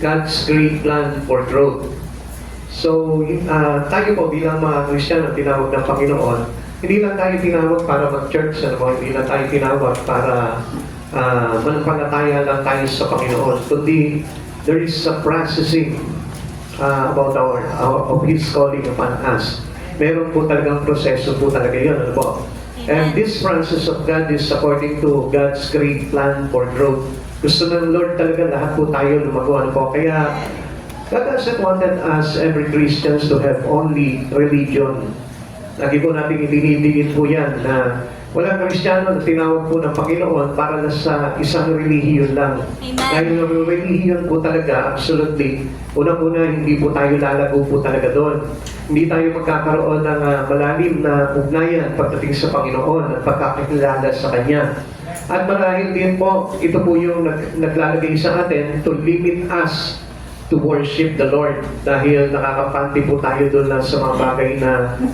God's great plan for growth. So, tayo po bilang mga Kristiyano tinawag ng Panginoon, hindi lang tayo tinawag para mag-church, hindi lang tayo tinawag para manampalataya lang tayo sa Panginoon, kundi there is a processing about of His calling upon us. Meron po talagang proseso po talaga yun, ano po? And this process of God is according to God's great plan for growth. Gusto ng Lord talaga lahat po tayo lumago, ano po? Kaya God hasn't wanted us, every Christians, to have only religion. Lagi po natin itinibigin po yan na walang Kristiyano na tinawag po ng Panginoon para na sa isang relihiyon lang. Amen. Dahil ng relihiyon po talaga, absolutely, unang-una, hindi po tayo lalago po talaga doon. Hindi tayo magkakaroon ng malalim na ugnayan pagdating sa Panginoon at pagkakilala sa Kanya. At marahil din po, ito po yung naglalagay sa atin to limit us to worship the Lord, dahil nakakapanti po tayo doon lang sa mga bagay na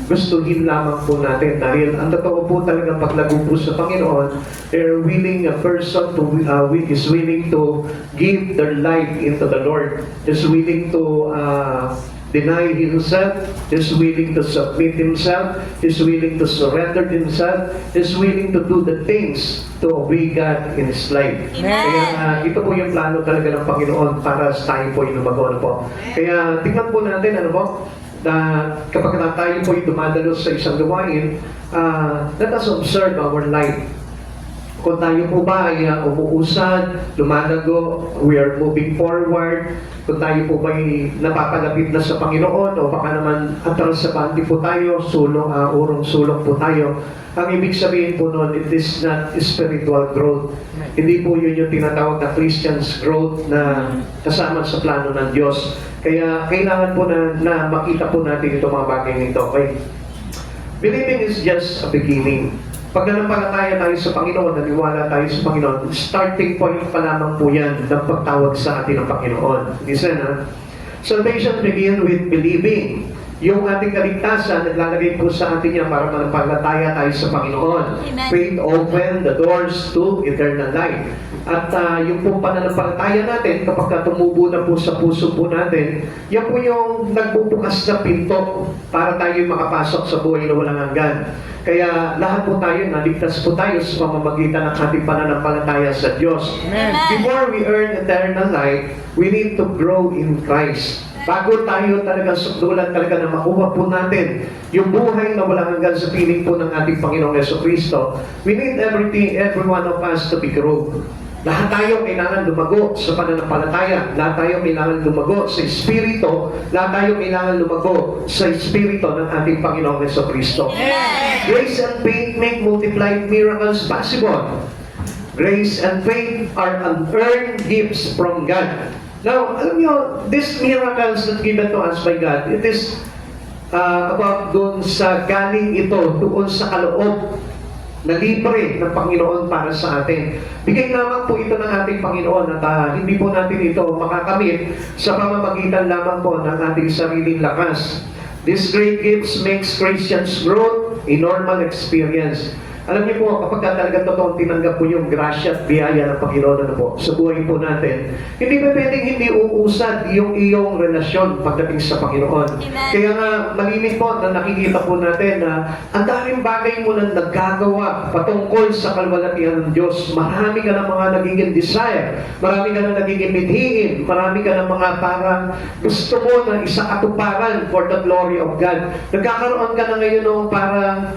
gustuhin lamang po natin. Dahil ang totoo po talaga paglago po sa Panginoon, they're willing, a person to, is willing to give their life into the Lord, is willing to deny himself, is willing to submit himself, is willing to surrender himself, is willing to do the things to obey God in his life. Amen. Kaya ito po yung plano talaga ng Panginoon para sa tayo po yung lumago, ano po. Kaya tingnan po natin, ano po, na kapag tayo po yung dumadalo sa isang gawain, let us observe our life. Kung tayo po ba ay umuusad, lumalago, we are moving forward, kung tayo po ba ay napapalapit na sa Panginoon, o baka naman atras sa panty po tayo, urong-sulong po tayo, ang ibig sabihin po noon, it is not spiritual growth. Hindi po yun yung tinatawag na Christian's growth na kasama sa plano ng Diyos. Kaya kailangan po na makita po natin itong mga bagay nito. Okay? Believing is just a beginning. Pag nanampalataya tayo sa Panginoon, naniwala tayo sa Panginoon, starting point pa lamang po yan ng pagtawag sa atin ng Panginoon. Listen, ha? Salvation begins with believing. Yung ating kaligtasan, naglalagay po sa atin yan para manampalataya tayo sa Panginoon. Amen. Faith open the doors to eternal life. At yung pong pananampalataya natin, kapag tumubo na po sa puso po natin, yan po yung nagbubukas na pinto para tayo makapasok sa buhay na walang hanggan. Kaya lahat po tayo, naligtas po tayo sa pamamagitan ng ating pananampalataya sa Diyos. Amen. Before we earn eternal life, we need to grow in Christ. Bago tayo talaga sukdulan talaga na makuha po natin yung buhay na walang hanggan sa piling po ng ating Panginoong Jesucristo, we need every one of us to be grown. Lahat tayo kailangan lumago sa pananampalataya. Lahat tayo kailangan lumago sa Espiritu. Lahat tayo kailangan lumago sa Espiritu ng ating Panginoong Jesucristo. Grace and faith make multiplied miracles possible. Grace and faith are unearned gifts from God. Now, alam nyo, these miracles that given to us by God, it is about doon sa galing ito, doon sa kaloob na libre ng Panginoon para sa atin. Bigay lamang po ito ng ating Panginoon at hindi po natin ito makakamit sa pamamagitan lamang po ng ating sariling lakas. These great gifts makes Christians growth a normal experience. Alam niyo po, kapag talaga totoong tinanggap po yung grasya at biyaya ng Panginoon ano po, sa buhay po natin, hindi pa pwedeng hindi uusad yung iyong relasyon pagdating sa Panginoon. Amen. Kaya nga, malimit po na nakikita po natin na ang daming bagay mo na nagagawa patungkol sa kalwalatian ng Diyos. Marami ka ng mga nagiging desire, marami ka na nagiging mithiin, marami ka ng mga parang gusto mo na isa katuparan for the glory of God. Nagkakaroon ka na ngayon ng parang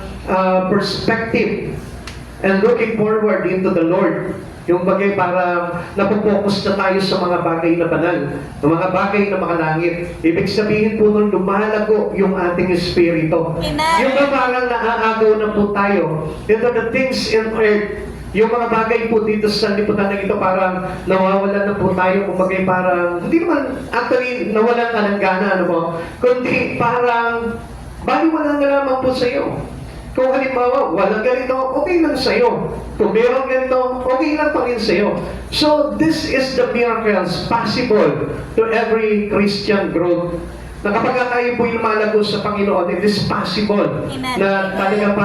perspective and looking forward into the Lord. Yung bagay para napopokus na tayo sa mga bagay na banal, ng mga bagay na makalangit. Ibig sabihin po nung lumalago yung ating espiritu. Amen. Yung ba parang naaagaw na po tayo into the things in earth. Yung mga bagay po dito sa liputan na ito, parang nawawalan na po tayo. Kung bagay parang, hindi naman actually nawalan ka ng gana, ano po, kundi parang baliwalan na lamang po sa iyo. Kung halimbawa, walang ganito, okay lang sa'yo. Kung meron ganito, okay lang pa rin sa'yo. So, this is the miracles possible to every Christian growth. Na kapag tayo po lumalago sa Panginoon, it is possible. Amen. Na talaga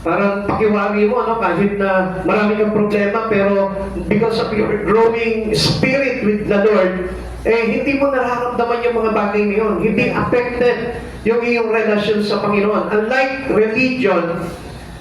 parang pakiwari mo, no? Kahit na marami kang problema, pero because of your growing spirit with the Lord, hindi mo nararamdaman yung mga bagay na yun. Hindi affected yung iyong relasyon sa Panginoon. Unlike religion,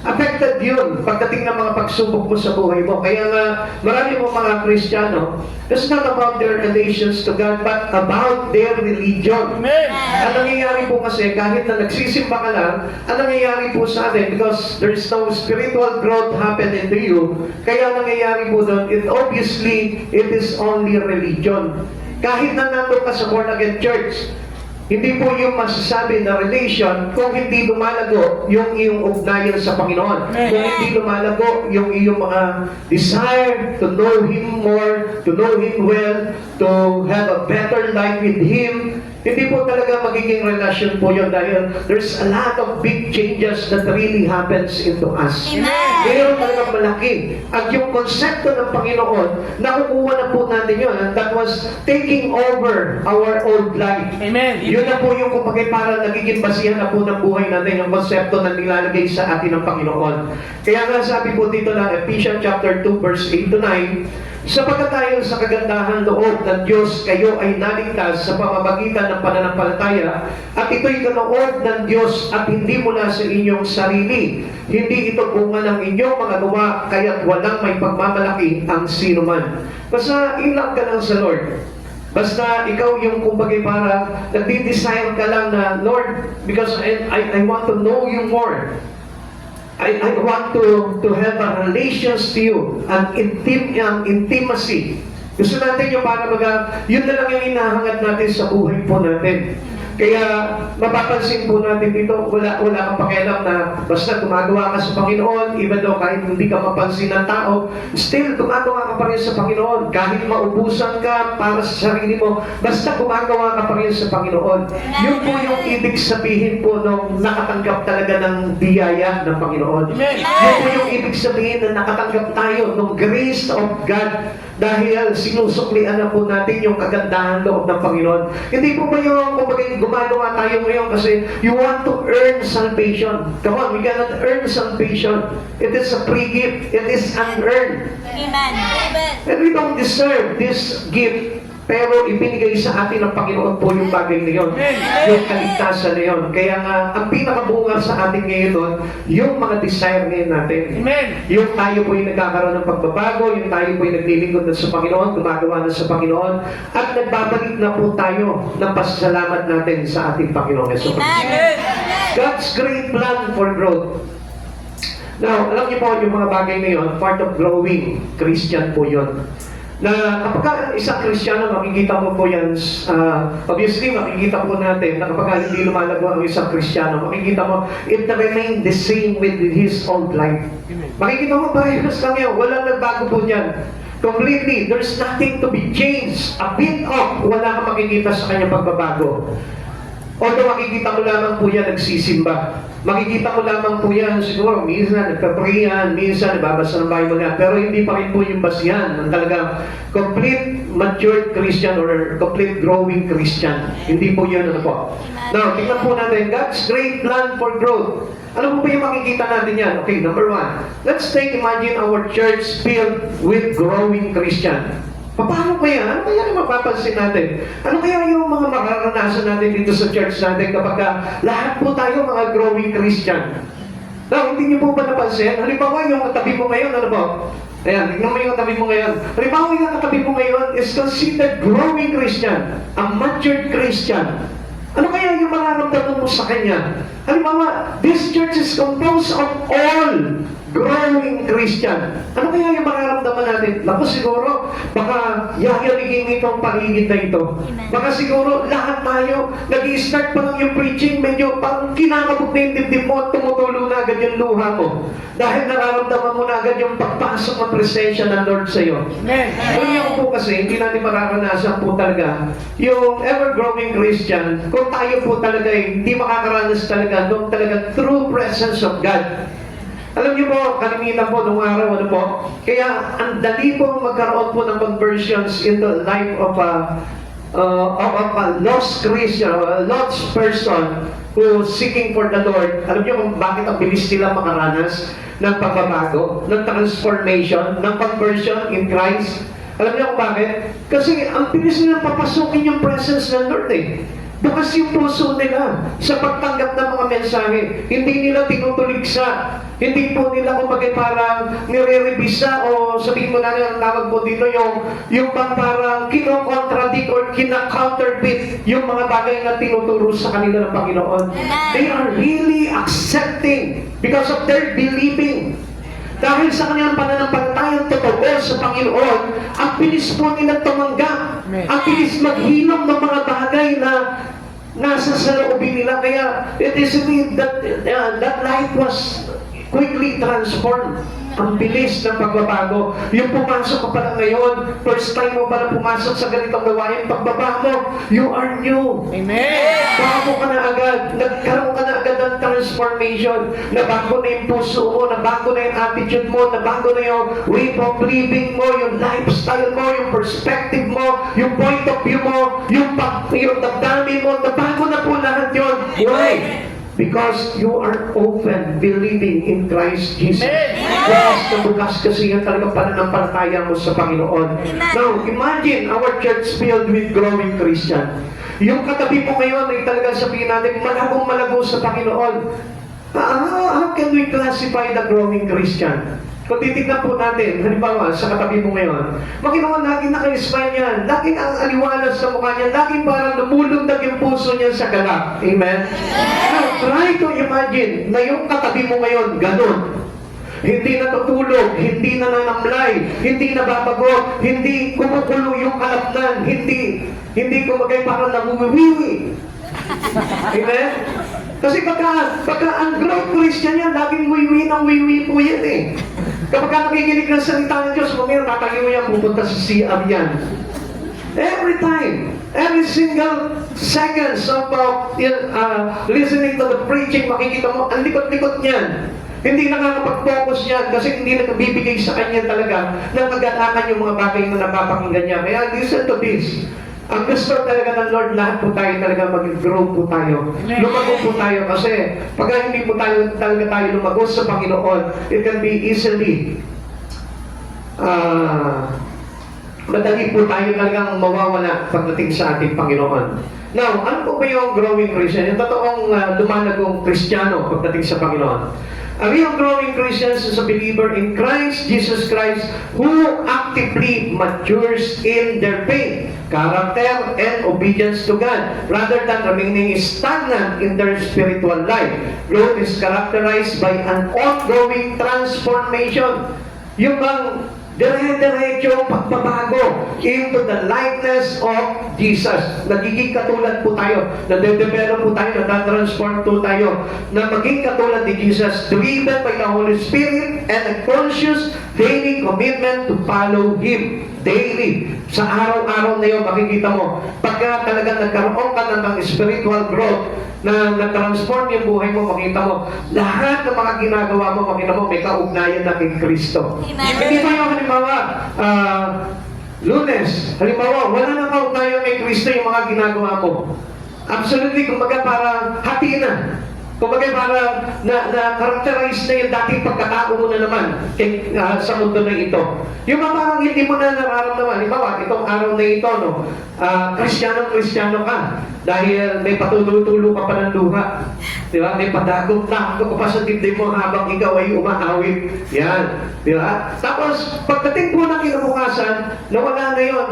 affected yun pagdating ng mga pagsubok mo sa buhay mo. Kaya nga, marami mo mga Kristiyano, it's not about their relations to God, but about their religion. Amen. Ang nangyayari po kasi, kahit na nagsisimba ka lang, ang nangyayari po sa atin, because there is no spiritual growth happen into you, kaya nangyayari po doon, obviously, it is only religion. Kahit na nandun ka sa born-again church, hindi po yung masasabi na relation kung hindi lumalago yung iyong ugnayan sa Panginoon. Kung hindi lumalago yung iyong mga desire to know Him more, to know Him well, to have a better life with Him, hindi po talaga magiging relasyon po yun dahil there's a lot of big changes that really happens into us. Mayroon talaga malaki. At yung konsepto ng Panginoon, nakukuha na po natin yun. And that was taking over our old life. Amen. Yun na po yung kumbaga para nagiging basihan na po ng buhay natin yung konsepto na nilalagay sa atin ng Panginoon. Kaya nga sabi po dito ng Ephesians chapter 2 verse 8 to 9, sapagkat tayo sa kagandahan loob ng Diyos, kayo ay naligtas sa pamamagitan ng pananampalataya, at ito'y kaloob ng Diyos at hindi mula sa inyong sarili. Hindi ito bunga ng inyong mga gawa, kaya't walang may pagmamalaki ang sino man. Basta in love ka lang sa Lord. Basta ikaw yung kumbaga para nagdi-desire ka lang na, Lord, because I want to know you more. I want to have a relations to you, an intimacy. Gusto natin yung para yun na lang yung hinahangad natin sa buhay po natin. Kaya mapapansin po natin dito, wala kang pakialam na basta gumagawa ka sa Panginoon, even though kahit hindi ka mapansin ng tao, still gumagawa ka pa rin sa Panginoon. Kahit maubusan ka para sa sarili mo, basta gumagawa ka pa rin sa Panginoon. Yun po yung ibig sabihin po nung nakatanggap talaga ng biyaya ng Panginoon. Yun po yung ibig sabihin na nakatanggap tayo ng grace of God dahil sinusuklian na po natin yung kagandahan loob ng Panginoon. Hindi po ba yung kumbaga gumagawa tayo ngayon kasi you want to earn salvation. Come on, we cannot earn salvation. It is a free gift. It is unearned. Amen. Amen. And we don't deserve this gift. Pero ibinigay sa atin ng Panginoon po yung bagay na yun. Yung kaligtasan na yun. Kaya nga, ang pinakabunga sa atin ngayon, yung mga desire ngayon natin. Amen. Yung tayo po yung nagkakaroon ng pagbabago, yung tayo po yung naglilingkod na sa Panginoon, gumagawa na sa Panginoon, at nagbabalik na po tayo ng pasasalamat natin sa ating Panginoon Yesus. Amen. God's great plan for growth. Now, alam niyo po yung mga bagay na yun, part of growing Christian po yun. Na kapag isang Kristiyano, makikita mo po yan, obviously makikita po natin na kapag hindi lumalago ang isang Kristiyano, makikita mo, it remained the same with his old life. Makikita mo, parehas lang yan, walang nagbago po niyan. Completely, there's nothing to be changed. A bit of, wala kang makikita sa kanyang pagbabago. Although makikita mo lamang po yan nagsisimba. Makikita mo lamang po yan siguro, minsan nagpa-pray yan, minsan nagbabasa ng Bible yan, pero hindi pa rin po yung basihan ng talagang complete matured Christian or complete growing Christian. Hindi po yun ano po. Now, tingnan po natin, God's great plan for growth. Ano po ba yung makikita natin yan? Okay, number one, let's imagine our church filled with growing Christian. Paano kaya? Ano kaya yung mapapansin natin? Ano kaya yung mga makaranasan natin dito sa church natin kapag lahat po tayo mga growing Christian? Now, hindi niyo po ba napansin? Halimbawa, yung katabi mo ngayon, ano po? Ayan, tignan mo yung katabi mo ngayon. Halimbawa, yung katabi mo ngayon is considered growing Christian, a matured Christian. Ano kaya yung mararamdaman mo sa kanya? Halimbawa, this church is composed of all growing Christian. Ano kaya yung mararamdaman natin? Naku, siguro, baka yayarigin itong paligid na ito. Baka siguro, lahat tayo, nag-i-start pa lang yung preaching, medyo parang kinakabog na yung dibdib mo at tumutulo na agad yung luha mo. Dahil nararamdaman mo na agad yung pagpasok ng presensya ng Lord sa iyo. Ngayon po kasi, hindi natin mararanasan po talaga yung ever-growing Christian, kung tayo po talaga hindi makakaranas talaga nung talaga true presence of God. Alam niyo po, kalimitan po nung araw, ano po, kaya ang dali pong magkaroon po ng conversions in the life of a lost Christian, a lost person who seeking for the Lord. Alam niyo kung bakit ang bilis sila makaranas ng pagbabago, ng transformation, ng conversion in Christ? Alam niyo kung bakit? Kasi ang bilis nilang papasukin yung presence ng Lord eh. Bukas yung puso nila sa pagtanggap ng mga mensahe. Hindi nila tinutuligsa. Hindi po nila kumbaga parang nire-revisa o sabihin mo na ang tawag po dito yung bang parang kino-contradict or kina-counterfeit yung mga bagay na tinuturo sa kanila ng Panginoon. They are really accepting because of their believing. Dahil sa kanilang pananampalatayang totoo sa Panginoon, ang bilis po nilang tumanggap. Ang bilis maghinom ng mga bagay na nasa saloobin nila. Kaya it is really that life was quickly transformed. Ang bilis ng pagbabago. Yung pumasok ka pa lang ngayon, first time mo pa lang pumasok sa ganitong gawain, pagbaba mo, you are new. Amen. Bago ka na agad, nagkaroon ka na agad ng transformation, nabago na yung puso mo, nabago na yung attitude mo, nabago na yung way of living mo, yung lifestyle mo, yung perspective mo, yung point of view mo, yung damdamin mo, nabago na po lahat yun. Why? Because you are open, believing in Christ Jesus. Bukas na bukas kasi yan talaga pananampalataya mo sa Panginoon. Now, imagine our church filled with growing Christian. Yung katabi mo ngayon ay talaga sabihin natin, malagong-malago sa Panginoon. How can we classify the growing Christian? Kung titignan po natin, halimbawa, sa katabi mo ngayon, Panginoon, laging naka-smile yan, laging ang aliwalas sa mukha niya, laging parang lumulundag yung puso niya sa galak. Amen? Now, try to imagine na yung katabi mo ngayon, ganun. Hindi natutulog, hindi nananamlay, hindi nababagot, hindi kumukulo yung kalapnan, hindi kumagay parang nabuwiwi. Amen? Kasi pagka ang growth Christian yan, laging wiwi ng wiwi po yan eh. Kapag nakikinig ng salita ng Diyos, mamaya tatayo yan, pupunta sa CR yan. Every time, every single seconds of listening to the preaching, makikita mo, ang likot-likot niyan. Hindi nakakapag-focus yan kasi hindi nakabibigay sa kanya talaga ng magalakan yung mga bagay na napapakinggan niya. Kaya listen to this. Ang gusto talaga ng Lord, lahat po tayo talaga mag-grow po tayo. Lumago po tayo kasi pag hindi po talaga tayo lumago sa Panginoon, it can be easily madali po tayo talagang mawawala pagdating sa ating Panginoon. Now, ano po ba yung growing Christian? Yung totoong lumalagong Kristiyano pagdating sa Panginoon. A real growing Christian is a believer in Christ, Jesus Christ, who actively matures in their faith, character, and obedience to God, rather than remaining stagnant in their spiritual life. Growth is characterized by an ongoing transformation. Yung bang dire-diretso pagbabago into the likeness of Jesus. Nagiging katulad po tayo, nade-develop po tayo, natatransform po tayo, na maging katulad ni Jesus, driven by the Holy Spirit and a conscious daily commitment to follow Him daily. Sa araw-araw na yun, makikita mo, pagka talaga nagkaroon ka ng spiritual growth, na na-transform yung buhay mo, makita mo, lahat ng mga ginagawa mo, makita mo, may kaugnayan na kay Kristo. Hindi ba yung halimbawa, Lunes, halimbawa, wala nang kaugnayan kay Kristo yung mga ginagawa mo. Absolutely, kumbaga parang hati na. Kumbaga parang na-characterize na yung dating pagkatao mo na naman sa mundo na ito. Yung mga parang hindi mo na nararamdaman. Halimbawa, itong araw na ito, no, Kristiyano ka. Dahil may patutulo ka pa ng luha. Di ba? May padagong na ka pa sa dibdib mo habang ikaw ay umahawit. Yan. Di ba? Tapos, pagdating po ng kinabukasan, nawala na yun.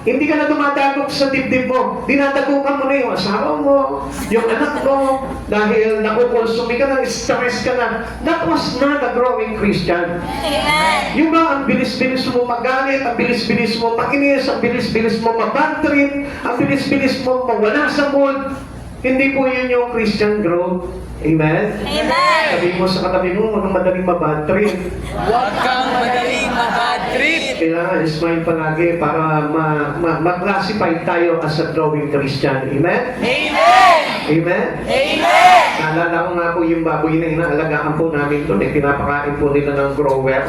Hindi ka na dumadagok sa dibdib mo. Dinadagokan mo na yung asawa mo, yung anak mo, dahil nakukonsumi ka na, stress ka na. That was not a growing Christian. Amen. Yung ba, ang bilis-bilis mo magalit, ang bilis-bilis mo makinis, ang bilis-bilis mo mabad trip, ang bilis-bilis mo mawala sa mood. Hindi po yun yung Christian growth. Amen? Amen. Sabi mo sa katabi mo, huwag madaling mabad trip. Huwag kang madaling mabad trip. Kailangan smile palagi para ma-classify tayo as a growing Christian. Amen? Amen. Amen? Amen. Naalala ko nga po yung baboy na inaalagaan po namin doon. Pinapakain po nila ng grower.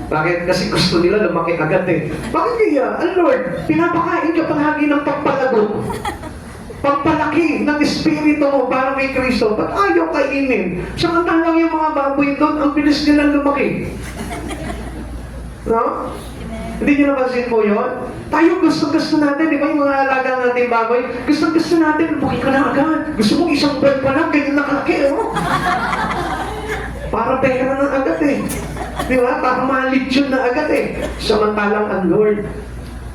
Bakit? Kasi gusto nila lumaki agad eh. Bakit kaya? Lord, pinapakain ka palagi ng pagpalago. Pagpalaki ng espiritu mo para kay Kristo. Ba't ayaw kainin? Samantalang yung mga baboy doon, ang bilis nilang lumaki. No? Hindi nyo napansin po yun? Tayo gusto natin, di ba yung mga alaga natin baboy? Gusto natin, bukin ka na agad. Gusto mo isang buwan pa lang, ganyan nakalaki, oh. Para pera na agad eh. Di ba? Para malitsyon na agad eh. Samantalang ang Lord,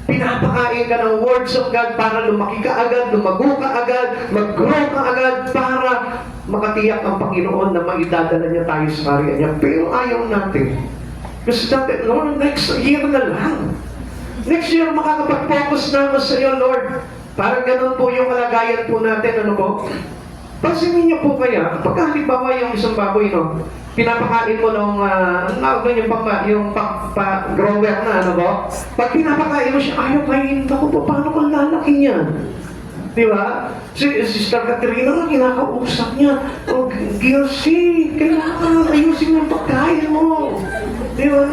pinapakain ka ng words of God para lumaki ka agad, lumago ka agad, mag-grow ka agad, para makatiyak ang Panginoon na maidadala niya tayo sa karya niya. Pero ayaw natin. Gusto natin, Lord, next year na lang. Next year, makakapag-focus na ako sa iyo, Lord. Parang ganun po yung kalagayan po natin, ano po? Pansinin niyo po kaya, pagka halimbawa yung isang baboy, no? Pinapakain mo nung, yung grower na, ano po? Pag pinapakain mo siya, ayaw kainin ako po, paano kung lalaki niya? Di ba? Si Sister Katrina nga, kinakausap niya, oh, Gilsi, kailangan ayusin yung pagkain mo. Di ba?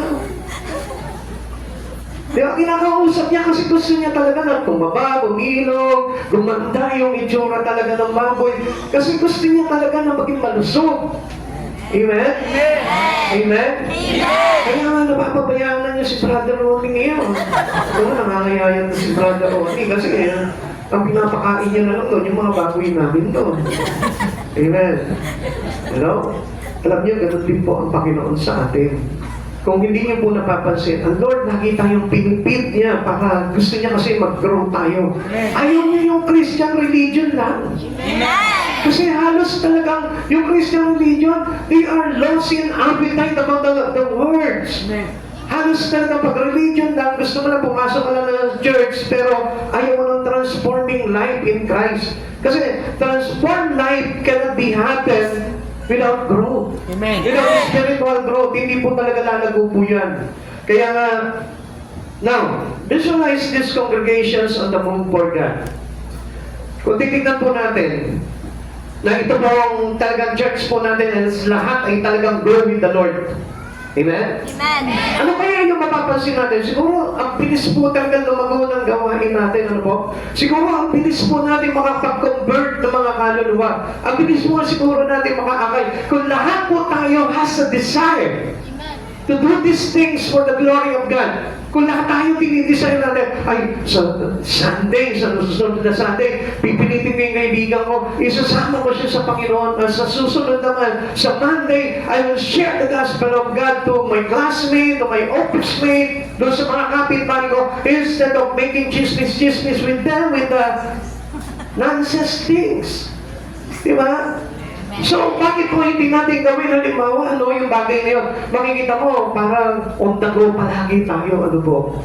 Di ba, kinakausap niya kasi gusto niya talaga na tumaba, bumilog, gumanda yung itsura talaga ng baboy. Kasi gusto niya talaga na maging malusog. Amen? Amen? Kaya nga napapabayaan na niya si Brother Ronnie ngayon. Oo, nangangayayan na si Brother Ronnie kasi ang pinapakain niya na lang doon, yung mga baboy namin doon. Amen? Hello? Alam niyo, ganun din po ang Panginoon sa atin. Kung hindi niyo po napapansin, ang Lord lagi tayong pinipit niya para gusto niya kasi mag-grow tayo. Ayaw niya yung Christian religion lang. Kasi halos talagang yung Christian religion, they are lost in appetite about the words. Halos talaga pag religion lang, gusto mo na pumasok ka lang ng church, pero ayaw mo ng transforming life in Christ. Kasi transformed life cannot be happen without growth. Amen. Without spiritual growth, hindi po talaga lalago po yan. Kaya nga, now, visualize these congregations on the move for God. Kung titignan po natin, na ito pong talagang church po natin, and lahat ay talagang grow with the Lord. Amen? Amen. Ano kaya yung mapapansin natin? Siguro, ang bilis po talaga lumago ng gawain natin. Ano po? Siguro, ang bilis po natin makapag-convert ng mga kaluluwa. Ang bilis po siguro natin makaakay. Kung lahat po tayo has a desire to do these things for the glory of God. Kung lahat tayo dinidesire natin, ay, sa Sunday, sa susunod na Sunday, pipilitin ko yung kaibigan ko, isasama ko siya sa Panginoon, sa susunod naman, sa Monday, I will share the gospel of God to my classmate, to my office mate, doon sa mga kapitbahay ko, instead of making chismis with them, with the nonsense things. Diba? So, bakit po hindi natin gawin halimbawa, yung bagay na yun? Makikita mo, parang on the go palagi tayo, ano po?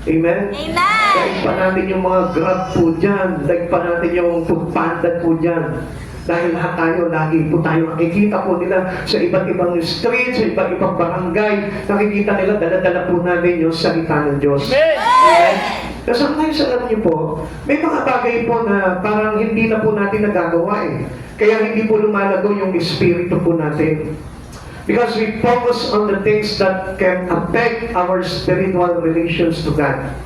Amen? Amen. Daig pa natin yung mga Grab po dyan, daig pa natin yung Foodpanda po dyan. Dahil lahat tayo, lagi po tayo nakikita po nila sa iba't ibang street, sa iba't ibang barangay, nakikita nila, dala-dala po natin yung salita ng Diyos. Amen? Kasi sometimes, alam niyo po, may mga bagay po na parang hindi na po natin nagagawa eh. Kaya hindi po lumalago yung espiritu po natin. Because we focus on the things that can affect our spiritual relations to God.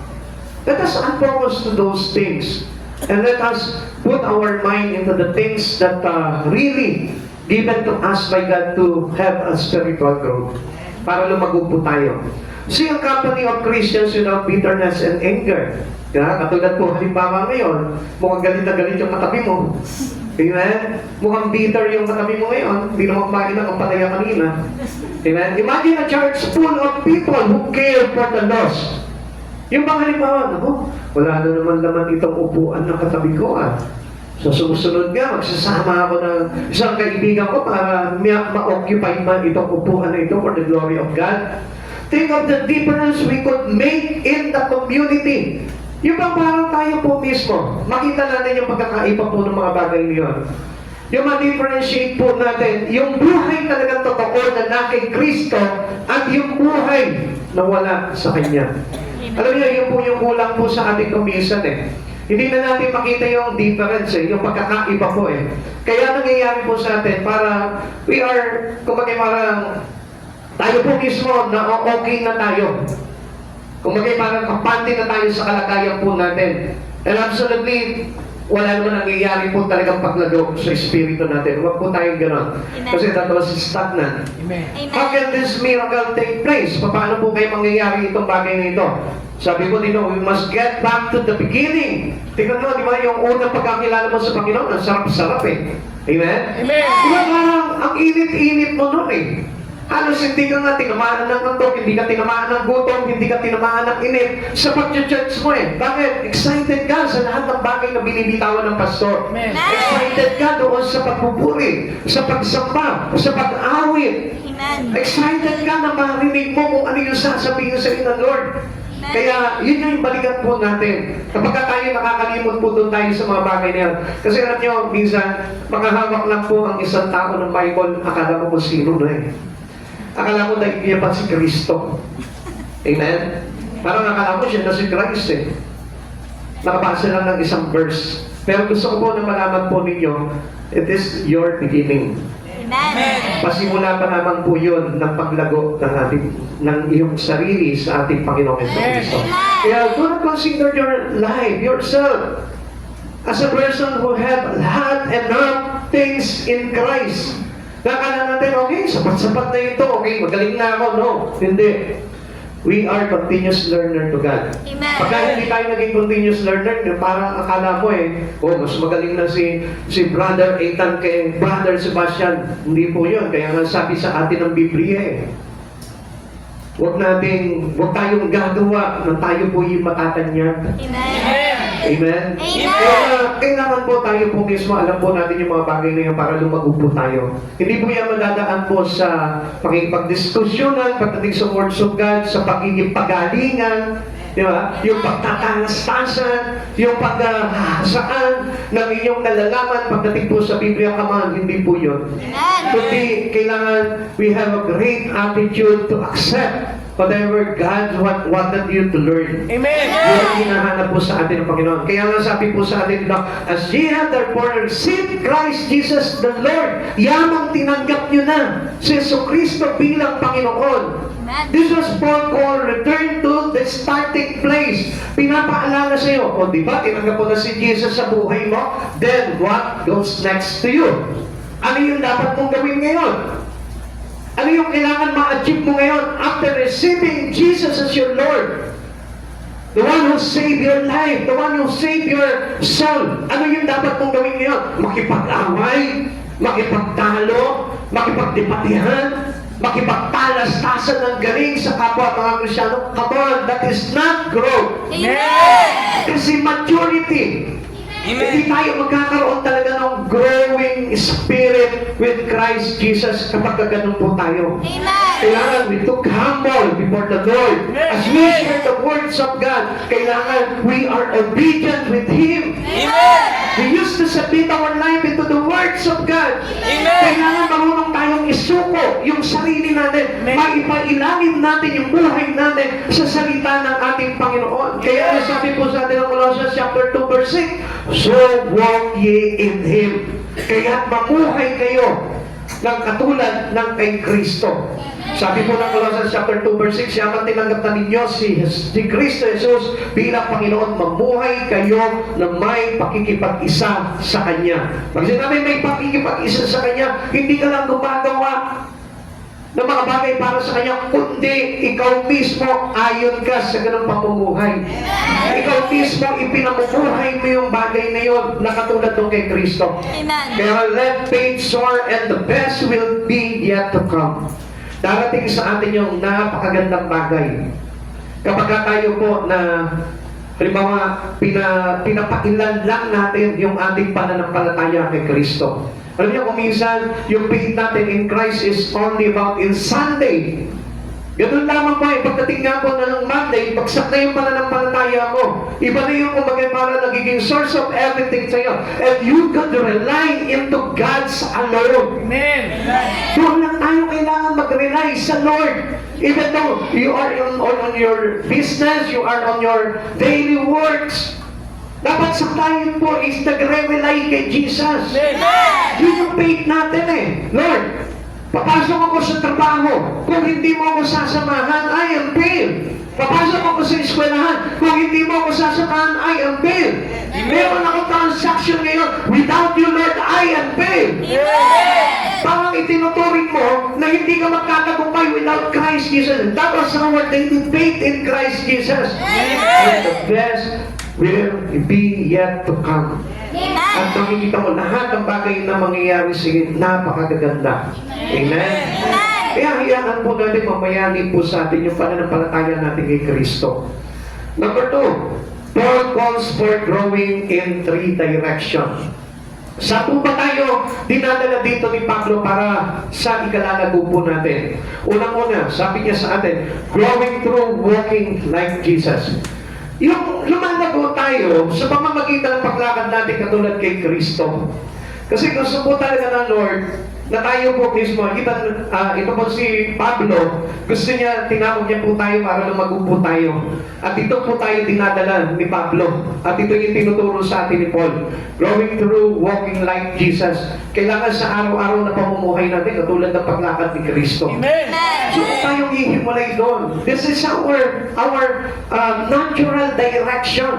Let us unfocus to those things. And let us put our mind into the things that are really given to us by God to have a spiritual growth. Para lumago po tayo. See a company of Christians without bitterness and anger. Katulad po halimbawa ngayon, mukhang galit na galit yung katabi mo. Amen? Mukhang bitter yung katabi mo ngayon, hindi naman kumain ng kapalaya kanina. Amen? Imagine a church full of people who care for the lost. Yung mga halimbawa, wala na naman laman itong upuan ng katabi ko So susunod nga, magsasama ako ng isang kaibigan ko para ma-occupy man itong upuan na ito for the glory of God. Think of the difference we could make in the community. Yung parang tayo po mismo, makita natin yung pagkakaiba po ng mga bagay niyon. Yung ma-differentiate po natin, yung buhay talagang totoo na na kay Kristo at yung buhay na wala sa Kanya. Alam niyo, yun po yung kulang po sa ating kumisan eh. Hindi na natin makita yung difference eh, yung pagkakaiba po eh. Kaya nangyayari po sa atin para we are, kumbaga parang tayo po mismo na okay na tayo. Kung magay parang kapante na tayo sa kalagayan po natin. And absolutely, wala naman nangyayari po talagang paglago sa espiritu natin. Huwag po tayong gano'n. Kasi that was stagnant. Amen. How can this miracle take place? Paano po kayo mangyayari itong bagay na ito? Sabi ko dito, we must get back to the beginning. Tingnan mo, di ba, yung unang pagkakilala mo sa Panginoon, ang sarap-sarap eh. Amen? Amen. Di ba parang ang init-init mo nun eh. Halos hindi ka nga tinamaan ng antok, hindi ka tinamaan ng gutom, hindi ka tinamaan ng init sa pag-church mo eh. Bakit? Excited ka sa lahat ng bagay na binibitawan ng pastor. Amen. Excited ka doon sa pagpupuri, sa pagsamba, sa pag-awit. Amen. Excited ka na marinig mo kung ano yung sasabihin sa iyo ng Lord. Kaya yun yung balikan po natin. Kapag tayo nakakalimot po doon tayo sa mga bagay na yan. Kasi alam nyo, minsan, makahawak lang po ang isang tao ng Bible, akala mo kung sino na eh. Akala mo dahil niya pa si Kristo. Amen? Parang akala mo siya na si Christ eh. Nakabasa lang ng isang verse. Pero gusto ko po na malaman po ninyo, it is your beginning. Amen. Pasimula pa naman po yun ng paglago ng iyong sarili sa ating Panginoong Kristo. Kaya do not consider your life, yourself, as a person who have had enough things in Christ. Nakala natin, okay, sapat-sapat na ito, okay, magaling na ako. No, hindi. We are continuous learner to God. Amen. Pagka hindi tayo naging continuous learner, parang akala mo mas magaling na si Brother Ethan kay Brother Sebastian. Hindi po yun. Kaya nga sabi sa atin ng Biblia huwag tayong gagawa na tayo po yung matatanyag. Amen. Amen? Amen. Kaya kailangan po tayo po mismo, alam po natin yung mga bagay na yan para lumago po tayo. Hindi po yan madadaan po sa pakikipagdiskusyonan, pagdating sa words of God, sa pagkikipagalingan, di ba? Yung pagtatalastasan, yung paghahasaan ng inyong nalalaman pagdating po sa Biblia, hindi po yun. Amen. Kundi kailangan we have a great attitude to accept whatever God wanted you to learn. Amen. Yun ang hinahanap po sa atin ng Panginoon. Kaya nga sabi po sa atin dito, as ye have therefore received Christ Jesus the Lord, yamang tinanggap nyo na si Jesucristo bilang Panginoon. Amen. This was Paul called return to the starting place. Pinapaalala sa iyo, o di ba, tinanggap mo na si Jesus sa buhay mo, then what goes next to you? Ano yung dapat mong gawin ngayon? Ano yung kailangan ma-achieve mo ngayon after receiving Jesus as your Lord? The one who saved your life, the one who saved your soul. Ano yung dapat mong gawin ngayon? Makipag-away, makipagtalo, makipagdebatihan, makipagtalastasan ng galing sa kapwa mga Kristyano. Come on, that is not growth. Amen. Kasi maturity. Hindi tayo magkakaroon talaga ng growing spirit with Christ Jesus kapag ganun po tayo. Amen. Kailangan we took humble before the Lord. As we hear the words of God, kailangan we are obedient with Him. Amen. We used to submit our life into the words of God. Amen. Kailangan marunong tayong isuko yung sarili natin. Maipailalim natin yung buhay natin sa salita ng ating Panginoon. Kaya sabi po sa atin ng Colossians chapter 2 verse 6, so walk ye in Him. Kaya mamuhay kayo ng katulad ng kay Kristo. Sabi po ng Colossians chapter 2 verse 6, yaman tinanggap na ninyo si Kristo Jesus bilang Panginoon, mamuhay kayo na may pakikipag-isa sa Kanya. Pag sinabi may pakikipag-isa sa Kanya, hindi ka lang gumagawa ng mga bagay para sa Kanya, kundi ikaw mismo ayon ka sa ganang pamumuhay. Ikaw mismo ipinamumuhay mo yung bagay na yun na katulad ng kay Kristo. Amen. Kaya let faith soar and the best will be yet to come. Darating sa atin yung napakagandang bagay. Kapag tayo po na halimbawa, pinapailan lang natin yung ating pananampalataya kay Kristo. Alam niyo kung minsan, yung faith natin in Christ is only about in Sunday. Ganun lamang po pagdating nga po na ng Monday, bagsak na yung pananampalataya mo. Iba na yung kumbaga para nagiging source of everything sa'yo. And you got to rely into God's alone. Amen. Doon lang tayo kailangan mag-rely sa Lord. Even though you are on your business, you are on your daily works, dapat sa tayo po is nagre-rely kay Jesus. Amen. Yun yung faith natin Lord, papasok ako sa trabaho. Kung hindi mo ako sasamahan, I am failed. Papasok ako sa eskwelahan. Kung hindi mo ako sasamahan, I am failed. Meron ako transaction ngayon. Without you, Lord, I am failed. Parang itinuturing mo na hindi ka magkatagumpay without Christ Jesus. That was our daily faith in Christ Jesus. And the best will be yet to come. At makikita mo lahat ng bagay na mangyayari sa iyo, napakaganda. Amen? Kaya hayaan po natin mamayani po sa atin yung pananampalataya natin kay Kristo. Number 2, Paul calls for growing in 3 directions. Saan po ba tayo dinadala dito ni Pablo para sa ikalalago po natin? Unang-una, sabi niya sa atin, growing through walking like Jesus. Yung lumalago tayo sa pamamagitan ng paglakad natin katulad kay Kristo. Kasi gusto po talaga ng Lord na tayo po mismo, ito po si Pablo, gusto niya, tinawag niya po tayo para lumago po tayo. At ito po tayo dinadala ni Pablo. At ito yung tinuturo sa atin ni Paul. Growing through walking like Jesus. Kailangan sa araw-araw na pamumuhay natin, katulad ng paglakad ni Kristo. Amen. So tayong hihiwalay doon. This is our natural direction.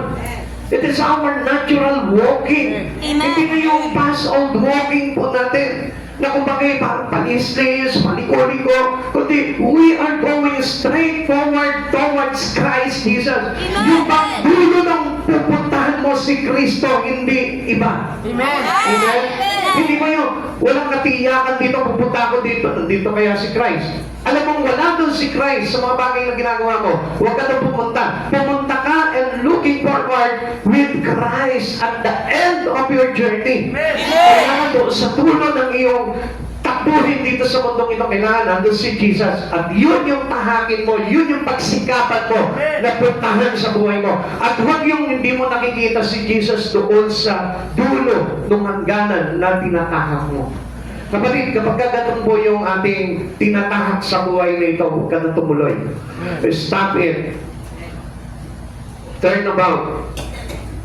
It is our natural walking. Amen. Hindi na yung past old walking po natin. Na kumbaga parang panislis, paliko-liko, kundi we are going straight forward towards Christ Jesus. Yung pagdulo ng pupuntahan mo si Kristo, hindi iba. Amen. Amen? Hindi ba yun? Walang katiyakan dito, pupunta ako dito, nandito kaya si Christ. Alam mong wala doon si Christ sa mga bagay na ginagawa mo. Huwag ka doon pumunta. Pumunta ka and looking forward with Christ at the end of your journey. Kailangan doon sa tulo ng iyong takbuhin dito sa mundong ito, kailangan nandun si Jesus. At yun yung tahakin mo, yun yung pagsikapan mo na puntahan sa buhay mo. At huwag yung hindi mo nakikita si Jesus doon sa dulo ng hangganan na tinatahak mo. Kapatid, kapag ganun po yung ating tinatahak sa buhay na ito, huwag ka na tumuloy. Stop it. Turn about.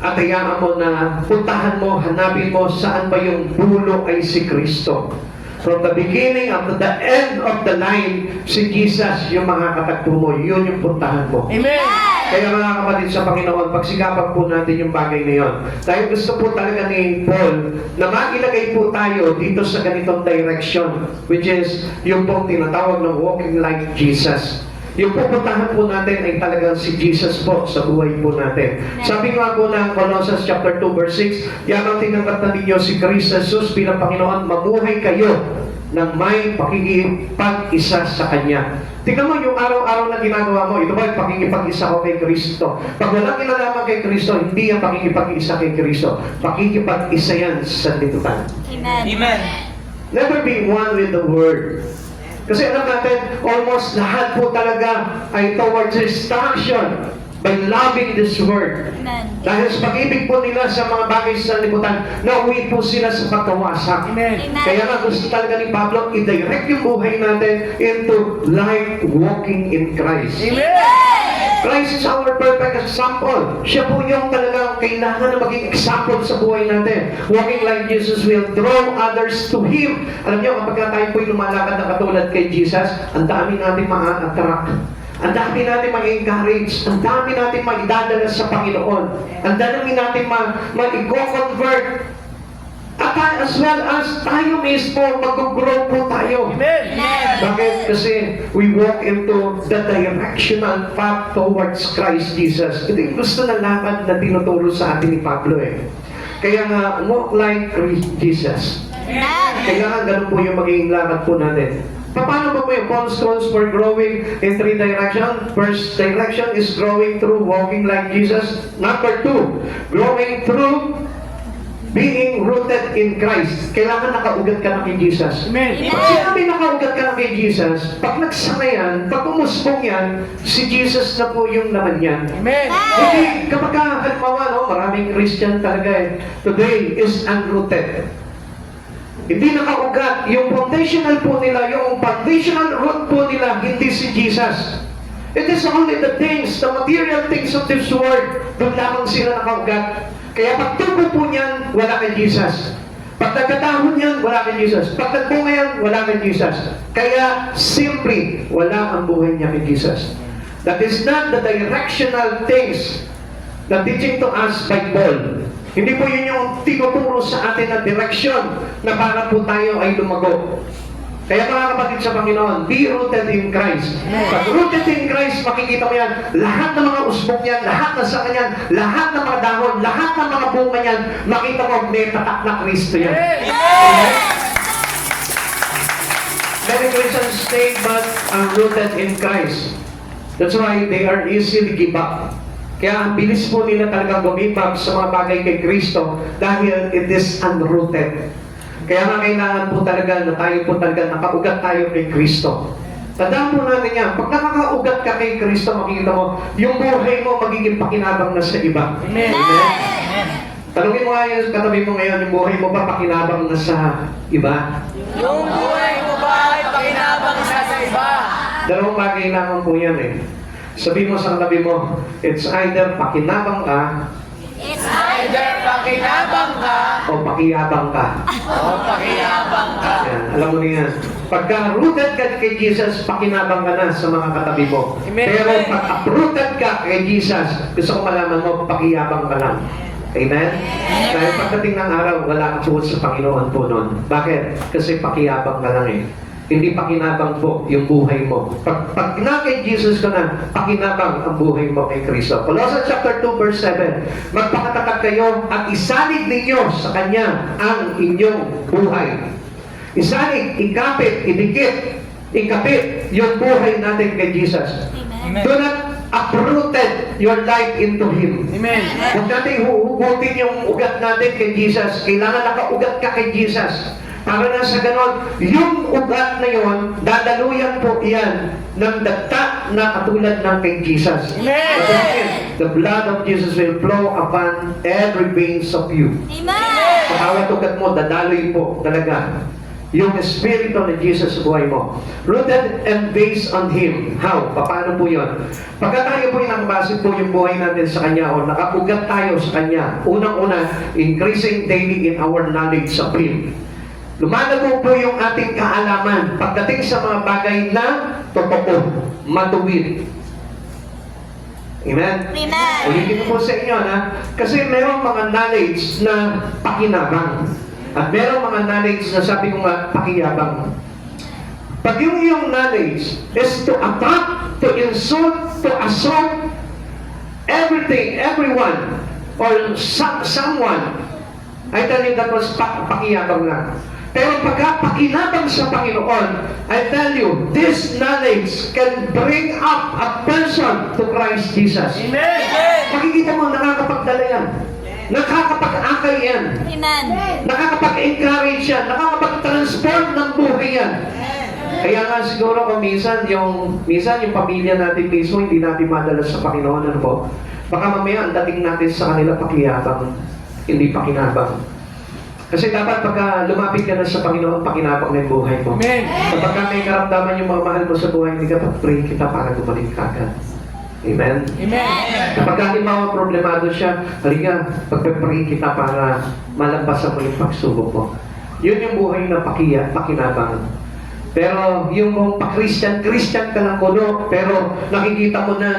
At hayaan mo na puntahan mo, hanapin mo saan ba yung dulo ay si Kristo. From the beginning up to the end of the line, si Jesus yung mga katakbo mo, yun yung puntahan mo. Amen. Kaya mga kapatid sa Panginoon, pagsikapan po natin yung bagay na yun. Dahil gusto po talaga ni Paul na mailagay po tayo dito sa ganitong direction, which is yung pong tinatawag ng walking like Jesus. Yung pupuntahan po natin ay talagang si Jesus po sa buhay po natin. Sabi nga po ng Colossians chapter 2 verse 6, yamang tinanggap na ninyo si Kristo Jesus bilang Panginoon, mamuhay kayo ng may pakikipag-isa sa Kanya. Tingnan mo yung araw-araw na ginagawa mo, ito ba yung pakikipag-isa ko kay Kristo? Pag walang kinalaman kay Kristo, hindi yan pakikipag-isa kay Kristo. Pakikipag-isa yan sa liputan. Amen. Amen. Never be one with the Word. Kasi alam natin, almost lahat po talaga ay towards destruction by loving this Word. Amen. Dahil sa pag-ibig po nila sa mga bagay sa liputan, nauwi po sila sa pagkawasak. Amen. Kaya nga gusto talaga ni Pablo, i-direct yung buhay natin into life walking in Christ. Amen. Christ is our perfect example. Siya po yung talagang kailangan na maging example sa buhay natin. Walking like Jesus will draw others to Him. Alam niyo, kapag tayo po'y lumalakad na katulad kay Jesus, ang dami natin ma-attract. Ang dami natin ma-encourage. Ang dami natin ma-idadala sa Panginoon. Ang dami natin ma-i-convert. At as well as tayo mismo, mag-grow po tayo. Amen. Bakit? Kasi we walk into the directional path towards Christ Jesus. Ito yung gusto na lakad na tinuturo sa atin ni Pablo eh. Kaya nga, walk like Jesus. Kailangan ganun po yung magiging lakad po natin. Paano po yung Paul's calls for growing in 3 directions? First direction is growing through walking like Jesus. Number 2, growing through being rooted in Christ. Kailangan nakaugat ka na kay Jesus. Amen. Pag sinabi nakaugat ka na kay Jesus, pag nagsama yan, pag umusbong yan, si Jesus na po yung naman yan. Amen. Hindi, kapag halimbawa, no, maraming Christian talaga eh, today is unrooted. Hindi nakaugat. Yung foundational po nila, yung foundational root po nila, hindi si Jesus. It is only the things, the material things of this world, doon lamang sila nakaugat. Kaya pag tubo po niyan, wala kay Jesus. Pag nagkatahon niyan, wala kay Jesus. Pag nagbunga yan, wala kay Jesus. Kaya, simply, wala ang buhay niya kay Jesus. That is not the directional things na teaching to us by Paul. Hindi po yun yung tinuturo sa atin na direction na para po tayo ay lumago. Kaya mga kapatid sa Panginoon, be rooted in Christ. Pag rooted in Christ, makikita mo yan, lahat ng mga usbong yan, lahat ng sanga yan, lahat ng mga dahon, lahat ng mga bunga yan, makita mo, may tatak na Kristo yan. Amen? Many Christians stay but are rooted in Christ. That's why they are easily give up. Kaya ang bilis po nila talagang gumibag sa mga bagay kay Kristo dahil it is unrooted. Kaya nga kailangan po talaga na tayo po talaga nakaugat tayo kay Kristo. Tandaan po natin yan, pag nakakaugat ka kay Kristo, makikita mo, yung buhay mo magiging pakinabang na sa iba. Amen. Amen. Tanungin mo nga yung katabi mo ngayon, yung buhay mo ba pakinabang na sa iba? Yung buhay mo ba ay pakinabang sa iba? Dalawang bagay lamang po yan eh. Sabi mo sa katabi mo, it's either pakinabang ka It's Either pakinabang ka o pakiyabang ka. o pakiyabang ka. Yan, alam mo niyan. Pagka rooted ka kay Jesus, pakinabang ka na sa mga katabi mo. Amen. Pero pag uprooted ka kay Jesus, gusto ko malaman mo, pakiyabang ka lang. Amen? Dahil pagdating ng araw, wala ka po sa Panginoon po nun. Bakit? Kasi pakiyabang ka lang eh. Hindi pakinabang po yung buhay mo. Pag na kay Jesus ka na, pakinabang ang buhay mo kay Kristo. Colossians chapter 2 verse 7, magpakatatag kayo at isalig ninyo sa Kanya ang inyong buhay. Isalig, ikapit, idikit, ikapit yung buhay natin kay Jesus. Amen. Do not uprooted your life into Him. Amen. Huwag natin huhugutin yung ugat natin kay Jesus. Kailangan nakaugat ka kay Jesus. Para na sa ganon, yung ugat na yon, dadaluyan po iyan ng dagta na katulad ng kay Jesus. Amen. The blood of Jesus will flow upon every veins of you. Amen. Sa bawat ugat mo, dadaloy po talaga yung Espiritu ni Jesus sa buhay mo. Rooted and based on Him. How? Paano po yun? Pagka tayo po yung nakabase po yung buhay natin sa Kanya o nakapugat tayo sa Kanya, unang-una, increasing daily in our knowledge of Him. Lumalago po yung ating kaalaman pagdating sa mga bagay na totoo, matuwid. Amen? Amen. Ulitin ko po sa inyo na kasi merong mga knowledge na pakinabang. At merong mga knowledge na sabi ko nga, pakiyabang. Pag yung iyong knowledge is to attack, to insult, to assault everything, everyone, or someone, I tell you that was pakiyabang lang. Pero pagka pakinabang sa Panginoon, I tell you, this knowledge can bring up a person to Christ Jesus. Amen. Makikita mo, nakakapagdala yan. Nakakapag-akay yan. Amen. Nakakapag-encourage yan. Nakakapag-transform ng buhay yan. Kaya nga siguro kung minsan yung pamilya natin mismo hindi natin madala sa Panginoon, ano po? Baka mamaya ang dating natin sa kanila pakiyabang, hindi pakinabang. Kasi dapat pagka lumapit ka na sa Panginoon, pakinabang na yung buhay mo. Amen. Kapag may karamdaman yung mga mahal mo sa buhay, hindi ka pag-pray kita para gumaling ka agad. Amen? Amen. Kapag halimbawa problemado siya, halika, pagpe-pray kita para malampasan mo yung pagsubok mo. Yun yung buhay na pakinabang. Pero yung kung pa-Christian ka lang kuno, pero nakikita mo na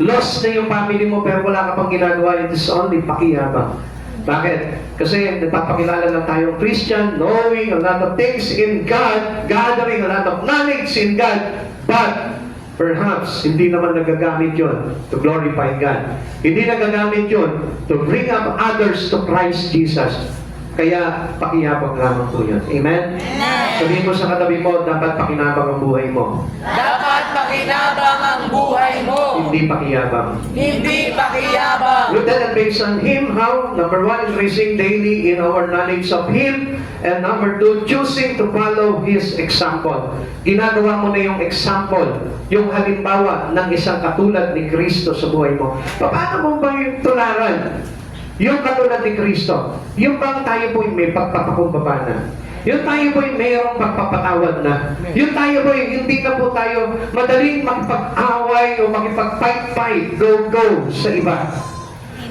lost na yung family mo, pero wala ka pang ginagawa, it is only pakiyabang. Bakit? Kasi nagpapakilala lang tayong Christian, knowing a lot of things in God, gathering a lot of knowledge in God, but perhaps hindi naman nagagamit yun to glorify God. Hindi nagagamit yun to bring up others to Christ Jesus. Kaya pakiyabang lamang po yun. Amen? Sabihin mo sa katabi mo, dapat pakinabang ang buhay mo. Dapat pakinabang ang buhay mo. Hindi pakiyabang. Hindi pakiyabang. Rooted and based on Him, how? Number 1, increasing daily in our knowledge of Him. And number 2, choosing to follow His example. Ginagawa mo na yung example, yung halimbawa ng isang katulad ni Kristo sa buhay mo. Paano mo ba yung tularan? Yung katulad ni Kristo. Yung bang tayo po may pagpapakumbaba na? Yung tayo po mayroong pagpapatawad na? Yung tayo po hindi na po tayo madaling makipag-away o makipag-fight-fight, go-go sa iba.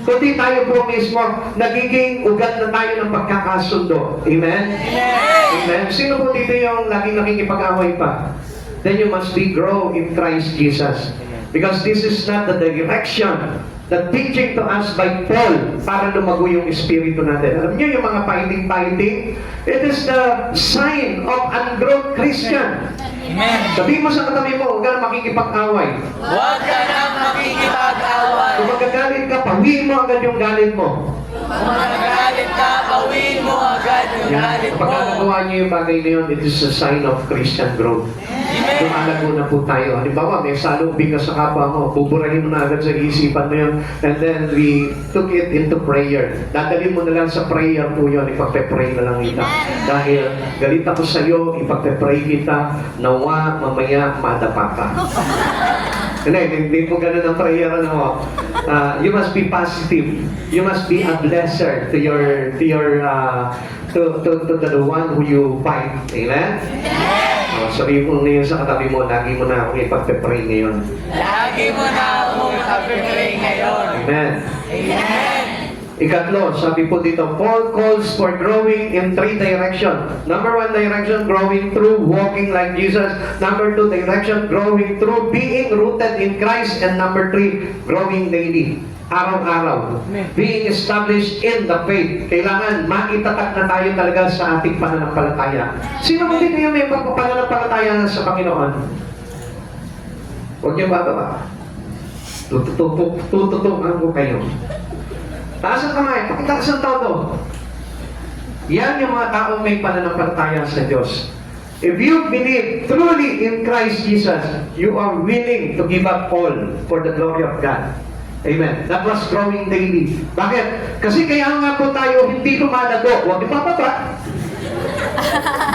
Kundi tayo po mismo nagiging ugat na tayo ng pagkakasundo. Amen? Amen? Sino po dito yung laging nakikipag-away pa? Then you must be grow in Christ Jesus. Because this is not the direction, the teaching to us by Paul para lumago yung espiritu natin. Alam niyo yung mga fighting, it is the sign of ungrown Christian. Amen. Sabihin mo sa katabi mo, huwag ka na makikipag-away. Huwag ka nang makikipag-away. Kung magagalit ka, pawiin mo agad yung galit mo. Kung magagalit ka, bawiin mo agad yung galit mo. Pagka nagawa niyo yung bagay na yun, it is a sign of Christian growth. Amen. Lumalago na po tayo. Halimbawa, may salubing ka sa kapwa mo, buburahin mo na agad sa isipan mo yun, and then we took it into prayer. Dadalhin mo na lang sa prayer po yun, ipagpe-pray na lang kita. Dahil galit ako sa iyo, ipagpe-pray kita, nawa, mamaya, madapa ka. Hindi po ganun ang prayer, ano. You must be positive. You must be a blesser to the one who you fight. Amen? Sabihin mo ngayon sa katabi mo, lagi mo na akong ipagpe-pray ngayon. Lagi mo na akong ipag-pray ngayon. Amen. Amen. Ikatlo, sabi po dito, Paul calls for growing in 3 directions. Number 1 direction, growing through walking like Jesus. Number 2 direction, growing through being rooted in Christ. And number 3, growing daily. Araw-araw. Being established in the faith. Kailangan maitatak na tayo talaga sa ating pananampalataya. Sino mo dito yung may pananampalataya sa Panginoon? Huwag niyo bababa. Tututukan ko kayo. Taas ang kamay, pakitaas ang todo. Yan yung mga taong may pananampalataya sa Diyos. If you believe truly in Christ Jesus, you are willing to give up all for the glory of God. Amen. That was growing daily. Bakit? Kasi kaya nga po tayo hindi lumalago. Huwag ipapapa.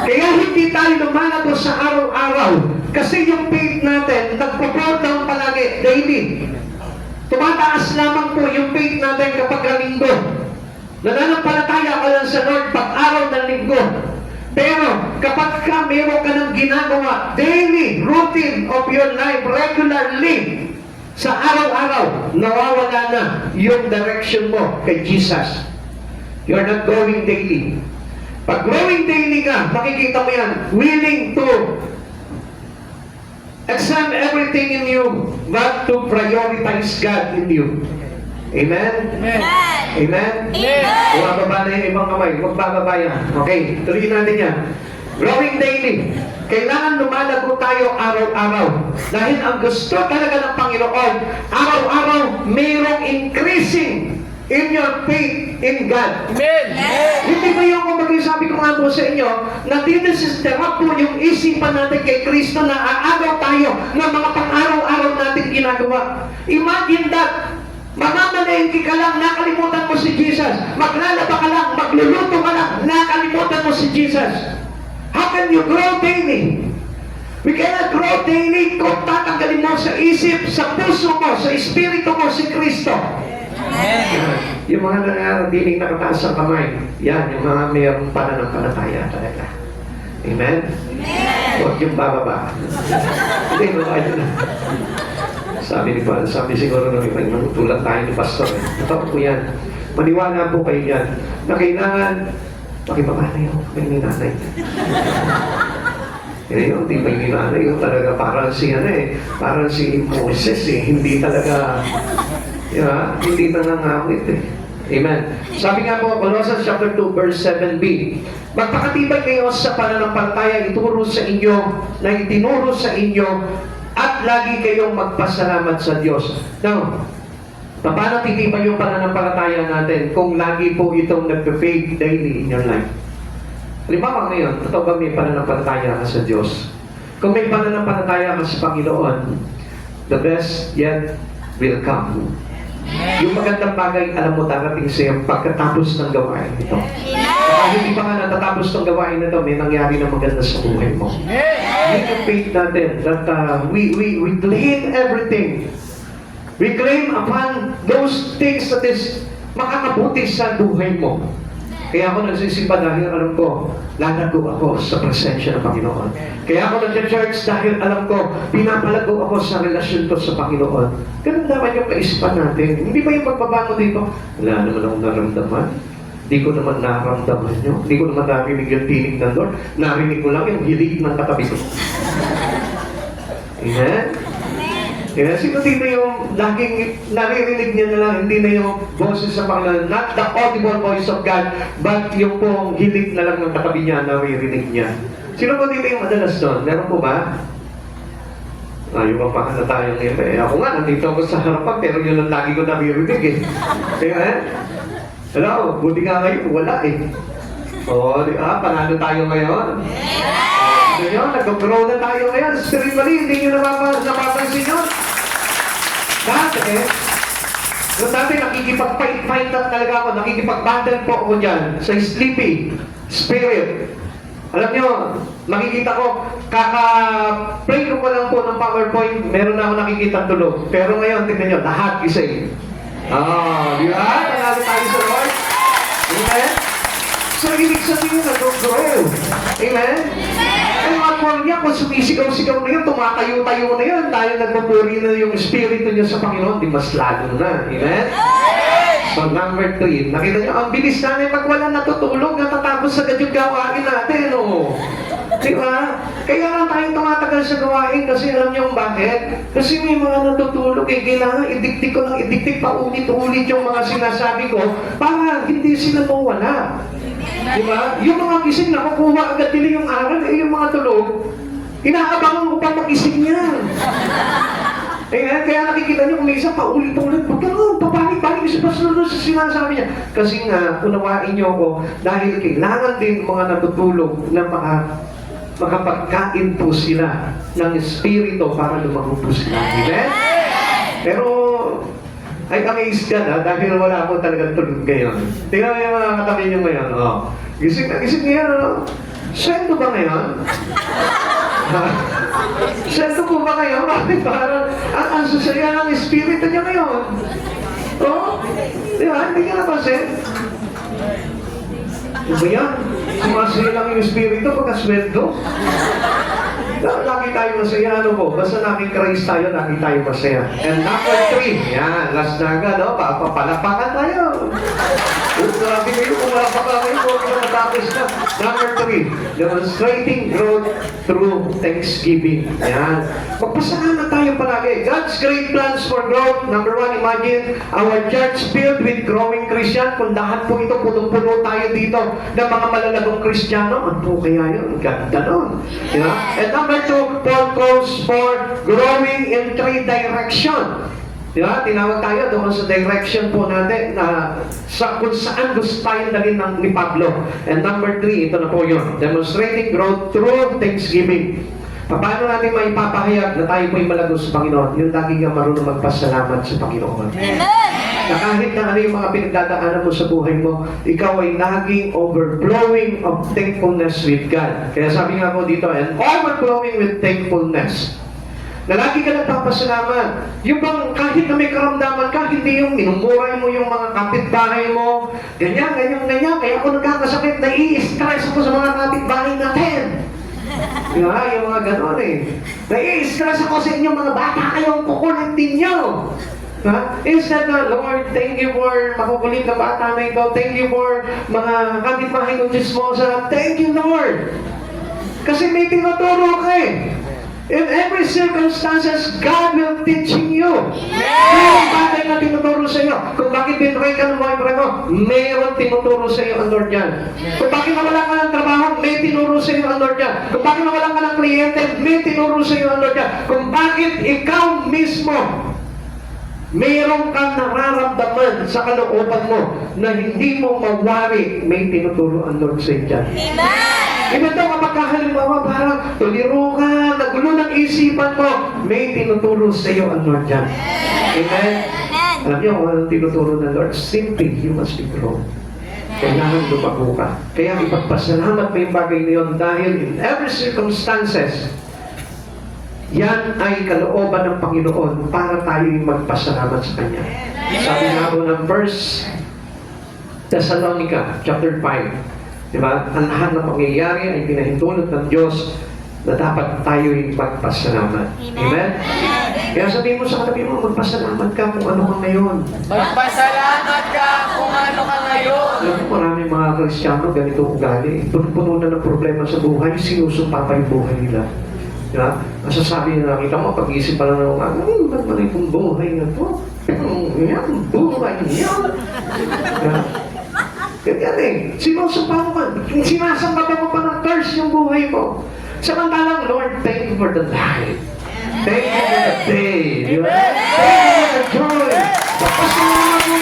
Kaya hindi tayo lumalago sa araw-araw. Kasi yung faith natin, nagpo-grow down palagi, daily. Tumataas lamang po yung faith natin kapag linggo. Nananampalataya ka lang sa Lord pag-araw ng linggo. Pero kapag ka meron ka ng ginagawa, daily routine of your life, regularly, sa araw-araw, nawawala na yung direction mo kay Jesus. You're not growing daily. Pag growing daily ka, makikita mo yan, willing to examine everything in you, but to prioritize God in you. Amen? Amen. Amen? Bumababa na yung ibang kamay. Huwag bababa yan. Okay, tuloy natin yan. Growing daily. Kailangan lumalago tayo araw-araw. Dahil ang gusto talaga ng Panginoon, araw-araw mayroong increasing in your faith in God. Amen. Hindi ba yung kung sabi ko nga po sa inyo, na dinisisterap po yung isipan natin kay Kristo na aagaw tayo ng mga pang-araw-araw natin ginagawa. Imagine that. Mamamalengke ka lang, nakalimutan mo si Jesus. Maglalaba ka lang, magluluto ka lang, nakalimutan mo si Jesus. How can you grow daily? We cannot grow daily kung tatanggalin mo sa isip, sa puso mo, sa espiritu mo si Kristo. Yung mga nananatiling nakataas sa kamay, yan, yung mga mayroong pananampalataya talaga. Amen? Huwag yung bababa. Hindi, bababa yun na. Sabi siguro nung iba, tulad tayo ni Pastor. Totoo po yan. Maniwala po kayo yan, na kailangan, pakibaba na yun, may ninanay. Yun, di ba yung ninanay, yun talaga parang si, parang si Moses hindi talaga, hindi nangangawit Amen. Sabi nga po, Colossians chapter 2, verse 7b, magpakatibay kayo sa pananampalataya ituro sa inyo, na itinuro sa inyo, at lagi kayong magpasalamat sa Diyos. Now, paano titibay yung pananampalataya natin kung lagi po itong nagpe-faith daily in your life? Halimbawa ngayon, totoo ba may pananampalataya ka sa Diyos? Kung may pananampalataya ka sa Panginoon, the best yet will come. Yung magandang bagay, alam mo, darating sa'yo pagkatapos ng gawain ito. Kaya hindi pa nga natatapos ng gawain na ito, may nangyari na maganda sa buhay mo. Yun yung faith natin, that we claim everything. We claim upon those things that is makakabuti sa buhay mo. Kaya ako nagsisimba dahil alam ko, lalago ako sa presensya ng Panginoon. Kaya ako nag-church dahil alam ko, pinapalago ako sa relasyon ko sa Panginoon. Ganun naman yung kaisipan natin. Hindi ba yung pagbabago dito? Wala naman akong naramdaman. Hindi ko naman naramdaman nyo. Hindi ko naman narinig yung tinig ng Lord. Narinig ko lang yung hilig ng katabi ko. Amen? Sino dito yung laging naririnig niya na lang, hindi na yung boses sa Panginoon, not the audible voice of God, but yung pong hilig na lang ng katabi niya, naririnig niya. Sino po dito yung madalas doon? Meron po ba? Yung mapaka na tayo ngayon. Ako nga, nandito ako sa harapan, pero yun ang lagi ko naririnig eh. Kaya hello, buti nga ngayon, wala eh. Oo, panalo tayo ngayon. Ngayon, nag-grow na tayo ngayon. Spiritually, hindi nyo napapansin yun. Dati, nung dati nakikipag-fight na talaga ako, nakikipag-battle po ako dyan sa sleepy spirit. Alam nyo, makikita ko, kaka-play ko pa lang po ng PowerPoint, meron na ako nakikita tulog. Pero ngayon, tingnan nyo, lahat gising. Di ba? Panalo tayo sa Lord. Amen? So, ibig sabihin nag-grow. Amen? Ay, mga niya, kung sumisigaw-sigaw na yun, tumatayo-tayo na yun, dahil nagpapuri na yung espiritu niya sa Panginoon, di mas lalo na. Amen? So, number 3, nakita niyo, ang bilis namin pag wala natutulog, natatapos agad yung gawain natin, Di ba? Kaya lang tayong tumatagal sa gawain kasi alam niyo kung bakit? Kasi may mga natutulog kailangan idiktik ko lang, idiktik pa ulit-ulit yung mga sinasabi ko para hindi sila mawala. Di ba? Yung mga gising nakukuha agad nila yung aral, yung mga tulog, inaabangan ko pa mag-ising niya. Kaya nakikita niyo kung may isa paulit-ulit, pabalik-balik sa pasunod sa sinasabi niya. Kasi nga, unawain niyo ako, dahil kailangan din mga natutulog na makapagkain po sila ng espiritu para lumago po sila. Amen? Pero, ay amazed ka na dahil wala po talagang tulog ngayon. Tingnan mo yung mga katabi niyo ngayon. Gising na gising ngayon. Sweldo ba ngayon? Sweldo po ba ngayon? Bakit parang ang susaya ng espiritu niya ngayon? Di ba? Hindi ka napansin? Ano ba yan? Sumasaya lang yung espiritu pagka-sweldo? Lagi tayo masaya, ano po? Basta namin Christ tayo, lagi tayo masaya. And number 3, yan, last na agad, papalapakan tayo. Grabe kayo, kung malapakan kayo, kung matapos na. Number 3, demonstrating growth through thanksgiving. Yan. Magpasalamat tayo palagi. God's great plans for growth. Number 1, imagine our church filled with growing Christian. Kung lahat po ito, punong-puno tayo dito ng mga malalagong Kristiyano, ano po kaya yun? Ganda nun. And number 2, Paul calls for growing in 3 direction. Tinawag tayo doon sa direction po natin na kung saan gusto tayo dalhin ni Pablo. And number 3, ito na po yun. Demonstrating growth through thanksgiving. Paano natin maipapahayag na tayo po'y malago sa Panginoon? Yung lagi kang marunong magpasalamat sa Panginoon. Na kahit na ano yung mga pinagdadaanan mo sa buhay mo, ikaw ay laging overflowing of thankfulness with God. Kaya sabi nga po dito, and overflowing with thankfulness. Na lagi ka nagpapasalamat. Yung bang kahit na may karamdaman ka, hindi yung minumuray mo yung mga kapitbahay mo, ganyan. Kaya ako nagkakasakit, nai-stress ako sa mga kapitbahay natin. Yung mga ganon eh. Nai-stress ako sa inyong mga bata, kayong kukulitin nyo. Instead na, Lord, thank you for makukulit na bata na ito. Thank you for mga kapitbahay kong chismosa. Thank you, Lord. Kasi may tinuturo ka eh. In every circumstances, God will teaching you. Mayroong bagay na tinuturo sa iyo. Kung bakit binray ka ng boyfriend mo, mayroong tinuturo sa iyo ang Lord yan. Kung bakit nawala ka ng trabaho, may tinuro sa iyo ang Lord yan. Kung bakit nawala ka ng kliyente, may tinuro sa iyo ang Lord yan. Kung bakit ikaw mismo, mayroong kang nararamdaman sa kalooban mo na hindi mo mawari, may tinuturo ang Lord sa iyo dyan. Iba daw kapag halimbawa parang tuliro ka, nagulo ng isipan mo, may tinuturo sa iyo ang Lord dyan. Amen? Alam niyo kung anong tinuturo ng Lord? Simply, you must be grown. Kailangan lumago ka. Kaya ipagpasalamat mo yung bagay na yun dahil in every circumstances, yan ay kalooban ng Panginoon para tayo magpasalamat sa Kanya. Sabi nga po ng verse Thessalonica, chapter 5, diba? Ang lahat ng pangyayari ay pinahintulot ng Diyos na dapat tayo'y magpasalamat. Amen? Kaya sabihin mo sa katabi mo, magpasalamat ka kung ano ka ngayon. Magpasalamat ka kung ano ka ngayon. Alam mo, maraming mga Kristiyano ganito ugali. Puno na ng problema sa buhay, sinusumpa pa yung buhay nila. Diba? Masasabi na nakita mo, pag-isip pa lang ng ba't man itong buhay na to? Yan, buhay yan. Diba? Ganyan eh. Sinusumpa mo pa. Sinasamba mo pa ng curse yung buhay mo. Samantalang, Lord, thank you for the life. Thank you for the day. Diba? Thank you for the joy. Papasalamat mo.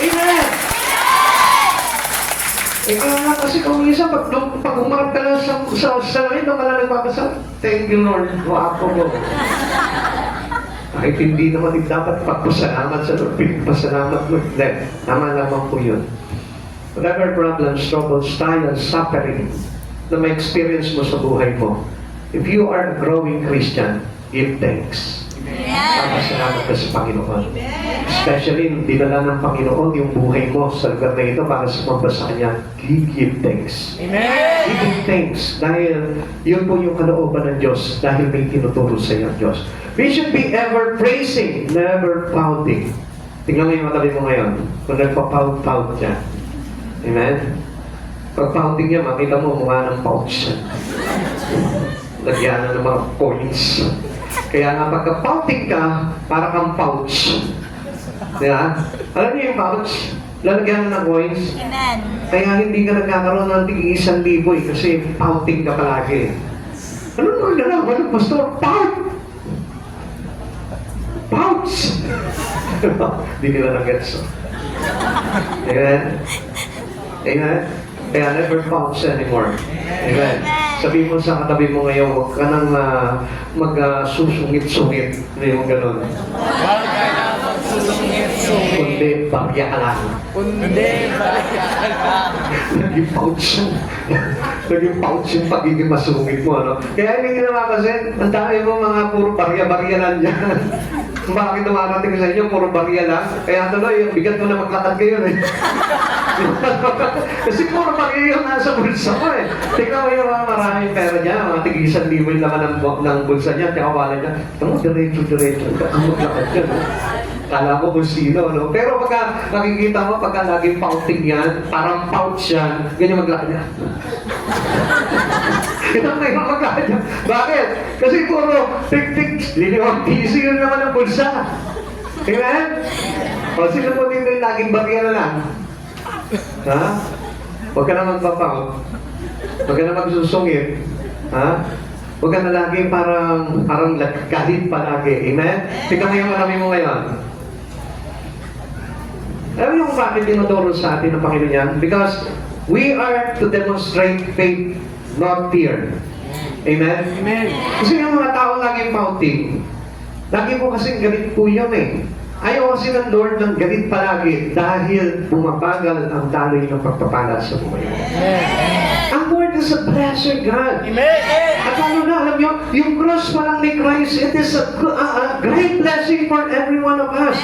Amen. Ikaw nga kasi kung minsan, pag umarap ka lang sa salamin, doon ka lang nagpapasal. Thank you, Lord. Wapo mo. Kahit hindi naman dapat pagpasalamat sa Lord, pinagpasalamat mo. Hindi. Tama naman po yun. Whatever problems, troubles, trials, suffering na may experience mo sa buhay mo, if you are a growing Christian, give thanks. Papasalamat ka sa Panginoon. Especially, dinala ng Panginoon yung buhay mo sa lugar na ito para sumamba sa Kanya. Give thanks. Amen. Give thanks dahil yun po yung kalooban ng Diyos dahil may tinuturo sa iyo ang Diyos. We should be ever praising, never pouting. Tingnan mo yung matabi mo ngayon. Kung nagpa-pout siya. Amen? Pag pouting niya, makita mo mukha ng pouch. Lagyan na ng mga points. Kaya nga pagka-pouting ka, para kang pouch. Diba? Alam niyo yung pouch? Lalagyan na ng coins. Amen. Kaya hindi ka nagkakaroon ng tig-1,000 eh, kasi pouting ka palagi. Ano naman na lang? Ano, pastor? Pout! Pouch! Hindi nila nag-gets. Amen? Amen? Kaya never pouch anymore. Amen? Sabi mo sa katabi mo ngayon, huwag ka nang mag-susungit-sungit. Hindi mo ganun. Huwag ka na magsusungit-sungit. Kundi, bagya ka lang. Kundi, balik ka lang. Naging pouch yung, naging pouch yung pagiging masungit mo, ano? Kaya hindi nyo napapansin, ang dami mo mga puro barya-barya lang yan. Bakit dumarating sa inyo, puro barya lang? Kaya tuloy, yung bigat mo na maglakad kayo eh. Kasi puro barya yung nasa bulsa mo eh. Tingnan mo yung mga maraming pera niya, mga tig-1,000 yung laman ng bulsa niya, kaya wala niya. Tingnan mo, diretso. Ang maglakad yan. Kala ko kung sino, no? Pero pagka nakikita mo, pagka laging pouting yan, parang pouch yan, ganyan maglakad niya. Ito na yung maglakad niya. Bakit? Kasi puro tik-tik, liliwang PC yun naman ang bulsa. Amen? O sino po din laging barya na lang? Ha? Huwag ka na magpapout. Huwag ka na magsusungit. Ha? Huwag ka na lagi parang galit palagi. Amen? Tingnan mo yung marami mo ngayon. Alam niyo kung bakit tinuturo sa atin ng Panginoon yan? Because we are to demonstrate faith, not fear. Amen? Amen. Kasi yung mga tao laging pouting, lagi po kasing galit po yun eh. Ayaw kasi ng Lord ng galit palagi dahil bumabagal ang daloy ng pagpapala sa buhay mo. Ang Lord is a blessed God. Amen. At ano na, alam niyo, yung cross pa lang ni Christ, it is a great blessing for every one of us.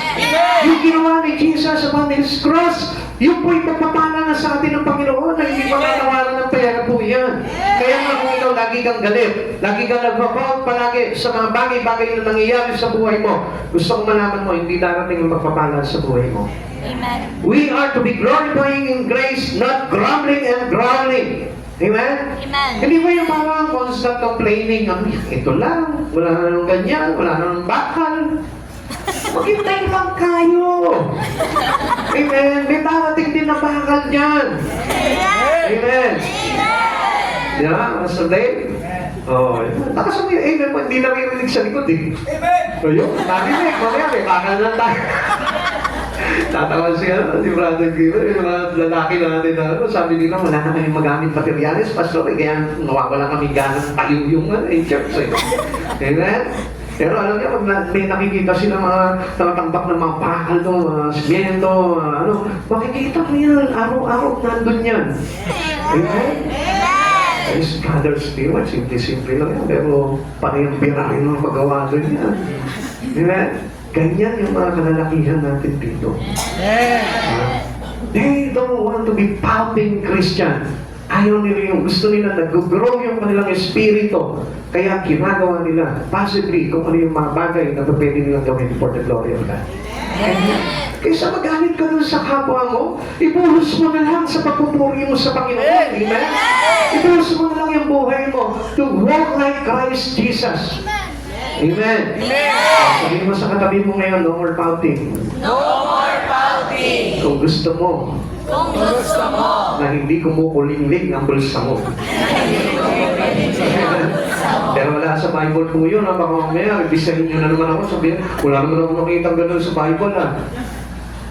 Yung ginawa ni Jesus upon His cross, yung po'y pagpapala na sa atin ng Panginoon na hindi makatawaran ng pera po yan. Kaya nga kung ikaw lagi kang galit, lagi kang nagpapaut palagi sa mga bagay-bagay na nangyayari sa buhay mo, gusto kong malaman mo, hindi darating ang pagpapala sa buhay mo. Amen. We are to be glorifying in grace, not grumbling and growling. Amen? Amen. Hindi mo yung parang constant complaining, ito lang, wala na nang ganyan, wala na nang bakal. Maghintay lang kayo. Amen? May darating din na bakal dyan. Amen? Yeah, Master Dave? Oh, takas mo yung amen mo, hindi naririnig sa likod eh. Amen. So yun, narinig, mamaya may bakal na tayo. Tatawan siya, si Brother Guido, yung mga lalaki natin na sabi nila, wala na kayong magamit materialis, pastor, kaya nawawala kami ganang tayo yung church. Amen? Pero alam niya, pag may nakikita sila mga tatambak ng mga bakal to, mga simento, makikita mo yan, araw-araw nandun yan. Amen? Yes, brothers, di ba? Simple-simple lang yan, pero panayang-bira rin ang paggawa doon yan. Amen? Ganyan yung mga kalalakihan natin dito. They don't want to be pouting Christian. Ayaw nila yung gusto nila nag-grow yung kanilang espiritu. Kaya ginagawa nila, possibly, kung ano yung mga bagay na pwede nilang gawin for the glory of God. Kaysa magalit ka dun sa kapwa mo, ibuhos mo na lang sa pagpupuri mo sa Panginoon. Amen? Ibuhos mo na lang yung buhay mo to walk like Christ Jesus. Amen. Sabihin mo sa katabi mo ngayon, no more pouting. No more pouting. Kung gusto mo Kung gusto mo. na hindi kumukulingling ang bulsa mo. Pero wala sa Bible po yun. Baka mamaya, ibisahin nyo na naman ako. Sabihin, wala naman ako nakita ganun sa Bible.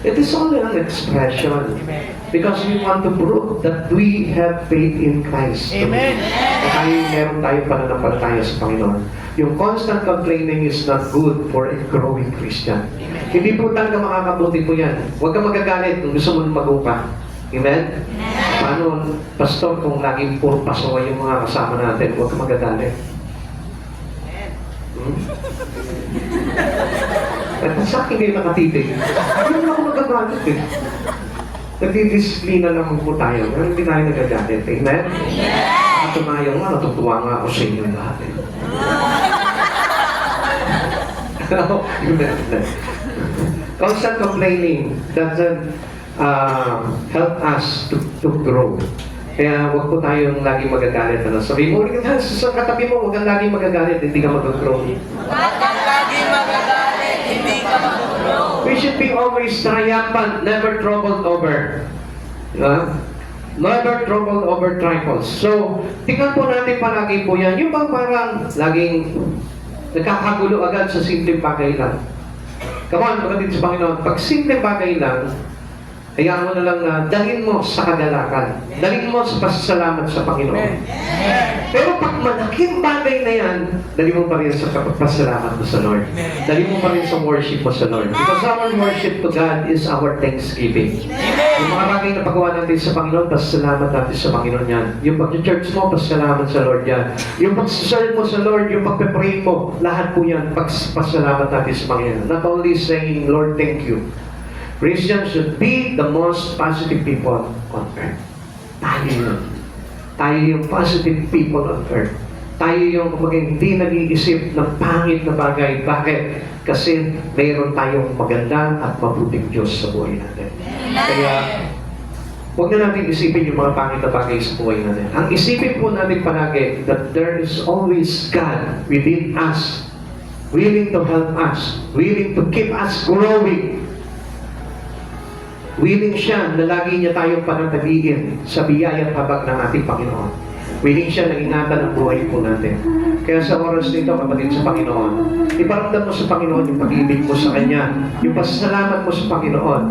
It is only an expression. Because we want to prove that we have faith in Christ. Amen. Meron tayong pananampalataya sa Panginoon. Yung constant complaining is not good for a growing Christian. Hindi po talaga makakabuti po yan. Huwag ka magagalit kung gusto mo mag-upa. Amen? Paano, pastor, kung laging puro pasawa yung mga kasama natin, huwag ka magagalit. At sa akin kayo nakatitig, hindi ako magagalit eh. Nagdidisiplina lang po tayo, pero hindi tayo nagagalit. Amen? At tumayo nga, natutuwa nga ako sa inyo lahat eh. Constant complaining doesn't help us to grow. Kaya huwag po tayong laging magagalit. Sabi mo, sa katabi mo, huwag kang laging magagalit, hindi ka mag-grow. Huwag kang lagi magagalit, hindi ka mag-grow. We should be always triumphant, never troubled over. Never troubled over trifles. So, tingnan po natin palagi po yan. Yung bang parang laging nakakagulo agad sa simpleng bagay lang. Come on, pagdating sa Panginoon, pag simpleng bagay lang, hayaan mo na lang na dalhin mo sa kagalakan. Dalhin mo sa pasasalamat sa Panginoon. Pero pag malaking bagay na yan, dalhin mo pa rin sa pasasalamat mo sa Lord. Dalhin mo pa rin sa worship mo sa Lord. Because our worship to God is our thanksgiving. Yung mga bagay na pagawa natin sa Panginoon, pasasalamat natin sa Panginoon yan. Yung pag-church mo, pasasalamat sa Lord yan. Yung pag-serve mo sa Lord, yung pag-pray mo, lahat po yan, pasasalamat natin sa Panginoon. Not only saying, Lord, thank you. Christians should be the most positive people on earth. Tayo yun. Tayo yung positive people on earth. Tayo yung kapag hindi nag-iisip ng pangit na bagay. Bakit? Kasi mayroon tayong magandang at mabuting Diyos sa buhay natin. Kaya, huwag na natin isipin yung mga pangit na bagay sa buhay natin. Ang isipin po natin palagi that there is always God within us, willing to help us, willing to keep us growing. Willing siya na lagi niya tayong panatagigin sa biyaya at habag ng ating Panginoon. Willing siya na ingatan ang buhay po natin. Kaya sa oras nito, kapatid sa Panginoon, iparamdam mo sa Panginoon yung pag-ibig mo sa Kanya, yung pasasalamat mo sa Panginoon.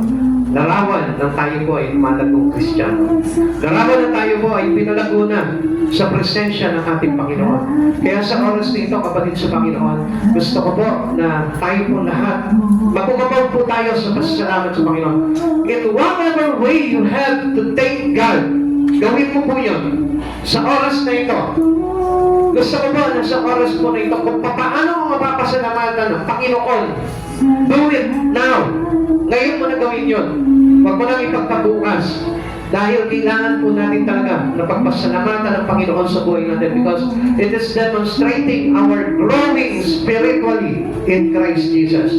Larawan ng tayo po ay malagong Kristiyano. Larawan ng tayo po ay pinalago na sa presensya ng ating Panginoon. Kaya sa oras nito, kapatid sa Panginoon, gusto ko po na tayo po lahat, mapumabaw po tayo sa pasasalamat sa Panginoon. In whatever way you have to thank God, gawin mo po yun sa oras na ito. Gusto ko po na sa oras po na ito, kung paano mo mapapasalamatan ng Panginoon, do it now. Ngayon mo na gawin yun. Huwag mo nang ipagpabukas. Dahil kailangan po natin talaga na pagpasalamatan ng Panginoon sa buhay natin because it is demonstrating our growing spiritually in Christ Jesus.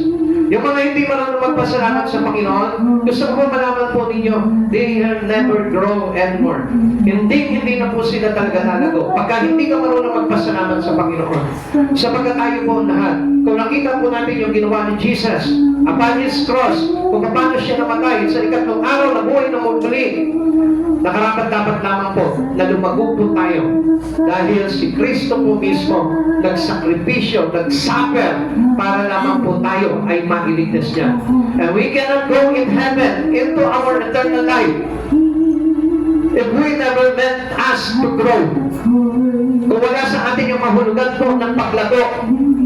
Yung mga hindi marunong magpasalamat sa Panginoon, gusto ko po malaman po ninyo, they have never grow anymore. Hindi na po sila talaga lalago. Pagka hindi ka marunong magpasalamat sa Panginoon, sapagkat tayo po lahat, kung nakita po natin yung ginawa ni Jesus upon His cross, kung paano siya namatay sa ikatlong araw na buhay na muli, nakarapat-dapat lamang po na lumago po tayo dahil si Kristo po mismo nagsakripisyo, nagsuffer para lamang po tayo ay mailigtas niya. And we cannot go in heaven into our eternal life if we never meant us to grow. Kung wala sa atin yung mahulugan po ng paglago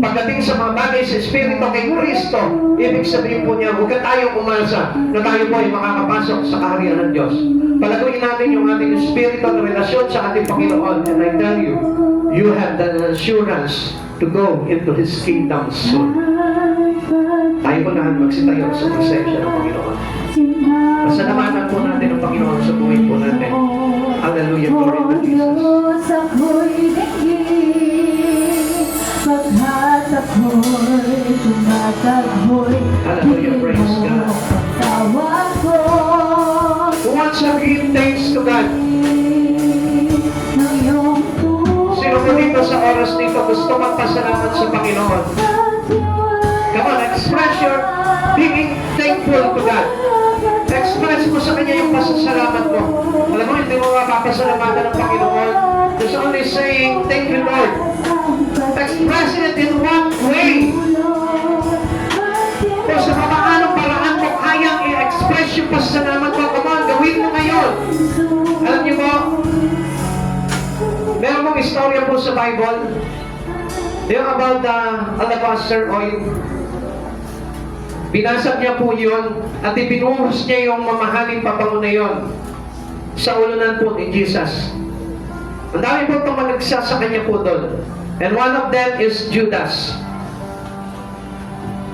pagdating sa mga bagay sa Espiritu kay Kristo, ibig sabihin po niya, huwag ka tayong umasa na tayo po ay makakapasok sa kaharian ng Diyos. Palaguin natin yung ating Espiritu na relasyon sa ating Panginoon. And I tell you, you have the assurance to go into His kingdom soon. Tayo po lahat magsitayo sa presensya ng Panginoon. Pasalamatan po natin ang Panginoon sa buhay po natin. Hallelujah, glory to Jesus. Pagkat ako'y tumataghoy, Hallelujah, praise God. shall give thanks to God. Sino po dito sa oras nito gusto magpasalamat sa Panginoon? Come on, express your being thankful to God. Express mo sa Kanya yung pasasalamat mo. Alam mo, hindi mo mapapasalamatan ng Panginoon. Just only saying, thank you, Lord. Express it in one way. Kung sa papaanong paraan mo kayang i-express yung pasasalamat mo, come on, gawin mo ngayon. Alam niyo mo, meron mong istorya po sa Bible, yung about the alabaster oil. Binasag niya po yun at ibinuhos niya yung mamahaling pabango na yun sa ulunan po ni Jesus. Ang dami po tumalagsa sa kanya po doon. And one of them is Judas.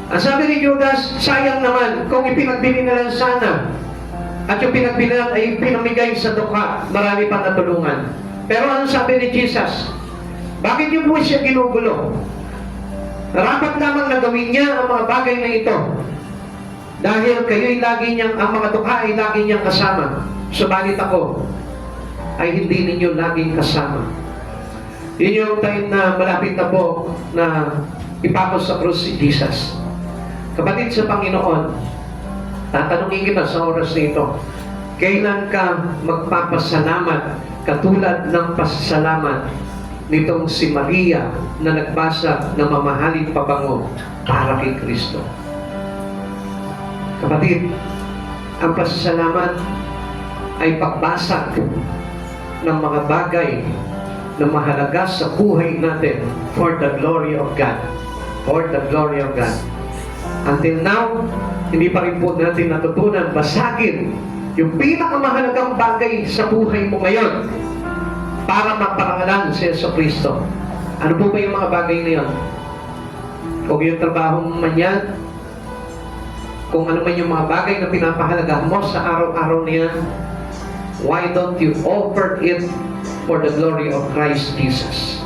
Ang sabi ni Judas, sayang naman kung ipinagbili na lang sana at yung pinagbilan ay pinamigay sa dukha, marami pa natulungan. Pero ano sabi ni Jesus? Bakit niyo po siya ginugulo? Rapat lamang na gawin niya ang mga bagay na ito. Dahil kayo'y lagi niyang, ang mga dukha ay lagi niyang kasama. Subalit ako ay hindi ninyo laging kasama. Yun yung time na malapit na po na ipapos sa krus si Jesus. Kapatid sa Panginoon, tatanungin kita sa oras na ito, kailan ka magpapasalamat katulad ng pasasalamat nitong si Maria na nagbasa ng mamahaling pabango para kay Kristo? Kapatid, ang pasasalamat ay pagbasag ng mga bagay na mahalaga sa buhay natin for the glory of God. For the glory of God. Until now, hindi pa rin po natin natutunan basagin yung pinakamahalagang bagay sa buhay mo ngayon para magparangalan si Jesucristo. Ano po ba yung mga bagay na yun? Kung yung trabaho mo man yan, kung ano man yung mga bagay na pinapahalagahan mo sa araw-araw na yan, why don't you offer it for the glory of Christ Jesus?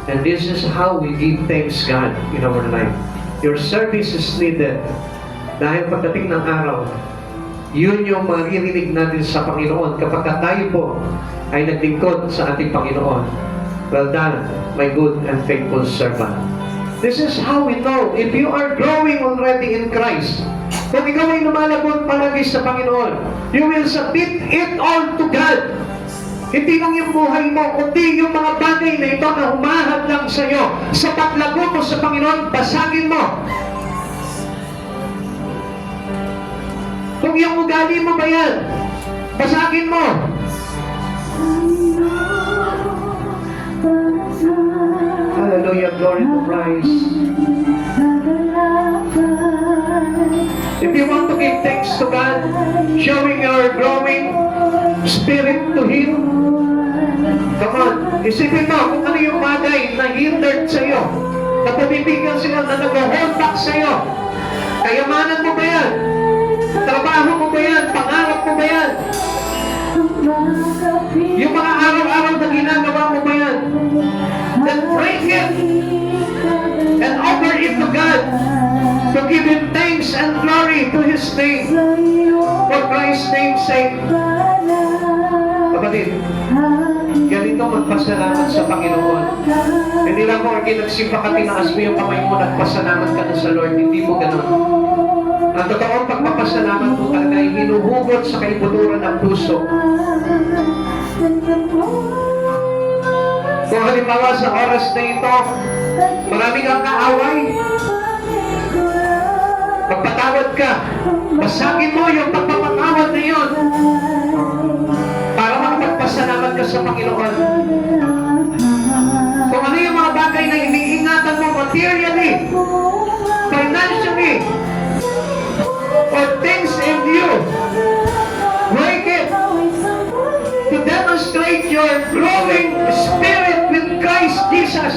And this is how we give thanks God in our life. Your service is needed. Dahil pagdating ng araw, yun yung maririnig natin sa Panginoon kapag tayo po ay naglingkod sa ating Panginoon. Well done, my good and faithful servant. This is how we know if you are growing already in Christ. Kung ikaw ay lumalabot palagi sa Panginoon, you will submit it all to God. Hindi lang yung buhay mo, kundi yung mga bagay na ito na humahad lang sa iyo. Sa paglago mo sa Panginoon, basagin mo. Kung yung ugali mo ba yan, basagin mo. Hallelujah, glory to Christ. If you want to give thanks to God, showing your growing spirit to Him, come on, isipin mo kung ano yung bagay na hindered sa iyo, na pumipigil sila, na nag-hold back sa iyo. Kayamanan mo ba yan? Trabaho mo ba yan? Pangarap mo ba yan? Yung mga araw-araw na ginagawa mo ba yan? Then break it and offer it to God, to give Him thanks and glory to His name, for Christ's name's sake. Kapatid, ganito magpasalamat sa Panginoon. Hindi lang mo nagsimpa ka, tinaas mo yung kamay mo, nagpasalamat ka na sa Lord. Hindi mo ganun. Ang totoong pagpapasalamat mo talaga ay hinuhugot sa kaibuturan ng puso. Kung halimbawa sa oras na ito, marami kang kaaway, magpatawad ka. Basagin mo yung pagpapatawad na yun para makapagpasalamat ka sa Panginoon. Kung ano yung mga bagay na iniingatan mo materially, financially, or things in you, break it to demonstrate your growing spirit with Christ Jesus.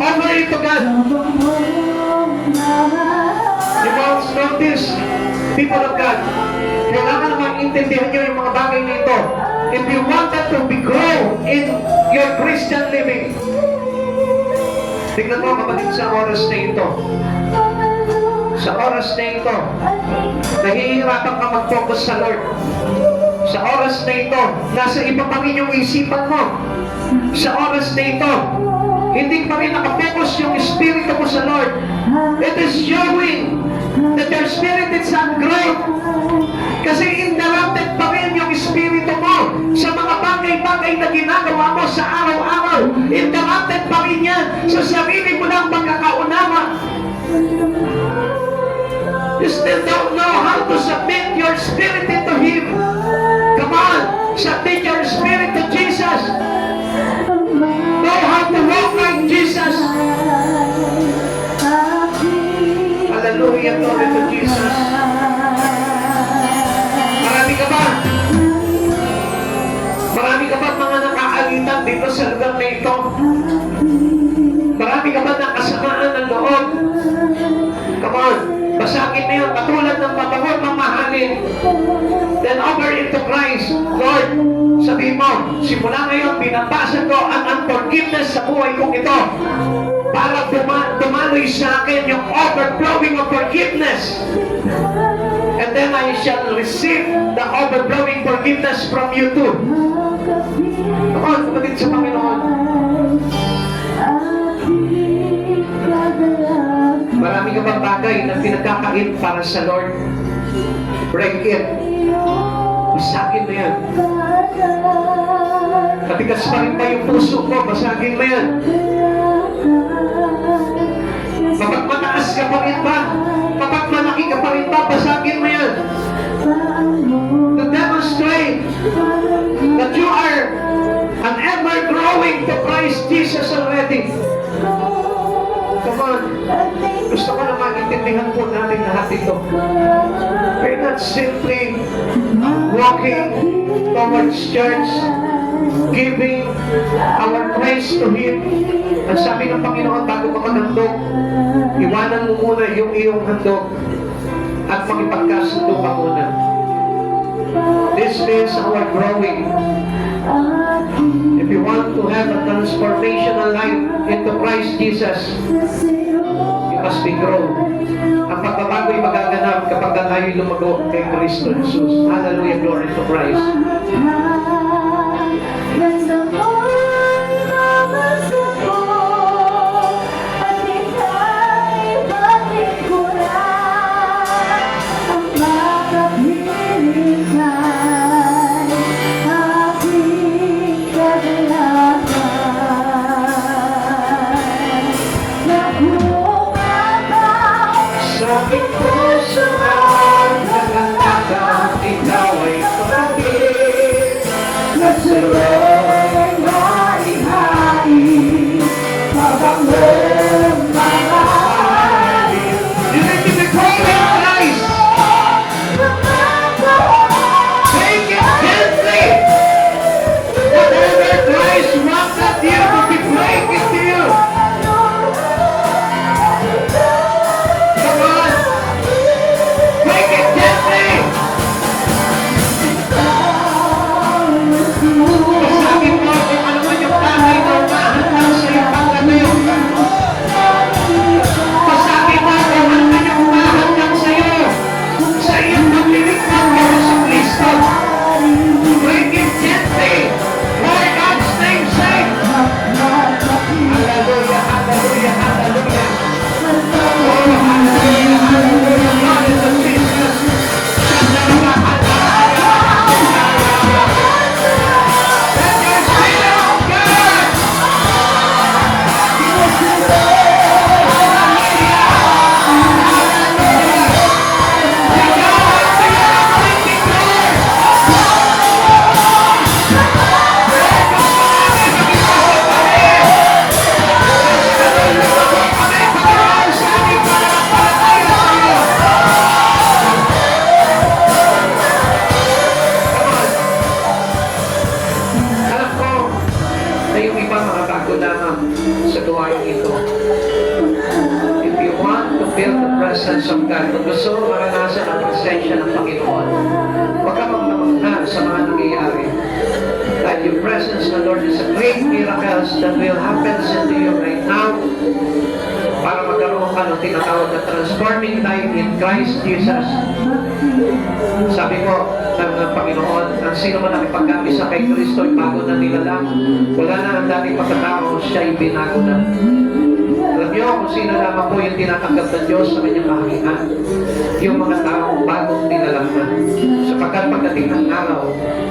Offer it to God. You must notice, people of God, kailangan naman intindihan nyo yung mga bagay na ito. If you wanted to be grow in your Christian living, tignan mo kapatid sa oras na ito. Sa oras na ito, nahihirapan ka mag-focus sa Lord. Sa oras na ito, nasa iba pa rin yung isipan mo. Sa oras na ito, hindi pa rin nakapokus yung espiritu mo sa Lord. It is showing that your spirit is ungrowth. Kasi interrupted pa rin yung espiritu mo sa mga bagay-bagay na ginagawa mo sa araw-araw. Interrupted pa rin yan sa sarili mo ng pagkakaunawa. You still don't know how to submit your spirit into Him. Come on, submit your spirit to Jesus. Know how to walk like Jesus. Hallelujah, glory to Jesus. Marami ka ba? Marami ka ba mga nakaalitan dito sa lugar na ito? Marami ka ba ng kasamaan ng loob? Come on, basagin mo yun, katulad ng mabangon mamahalin. Then over into Christ. Lord, sabihin mo, simula ngayon, binabasa ko ang unforgiveness sa buhay kong ito para dumaloy sa akin yung overflowing of forgiveness. And then I shall receive the overflowing forgiveness from you too. Come on, kapatid sa Panginoon. Marami ka bang bagay na pinagkakain para sa Lord? Break it. Basagin mo yan. Matigas pa rin ba yung puso mo? Basagin mo yan. Kapag mataas ka pa rin ba? Kapag malaki ka pa rin ba? Basagin mo yan. To demonstrate that you are an ever-growing to Christ Jesus already. Come on. Gusto ko na maintindihan po natin lahat ito. We're not simply walking towards church, giving our praise to Him. Ang sabi ng Panginoon, bago ka maghandog, iwanan mo muna yung iyong handog at makipagkasundo ka muna. This is our growing. If you want to have a transformational life into Christ Jesus, you must be grown. Ang pagbabago'y magaganap kapag tayo'y lumago kay Kristo Jesus. Hallelujah, glory to Christ. Sa aking puso ang naglalakad, ikaw ay pagkakit. At sa'yo'y malihain, mabangong mga alin. You need to be growing in Christ. Take it gently. Whatever Christ wants at you to be breaking to you. Presence of God. Kung gusto mo maranasan ang presensya ng Panginoon, huwag ka magmamahal sa mga nangyayari. That your presence, the Lord, is a great miracles that will happen into you right now para magkaroon ka ng tinatawag na transforming life in Christ Jesus. Sabi ko ng Panginoon, ang sino man nakipagkapisa kay Kristo ay bago na nilalang. Wala na ang dating pagkatao, siya ay binago na. Alam niyo kung sino lamang po yung tinatanggap ng Diyos sa kanyang kahangian. Yung mga taong bagong nilalang na. Sapagkat pagdating ng araw,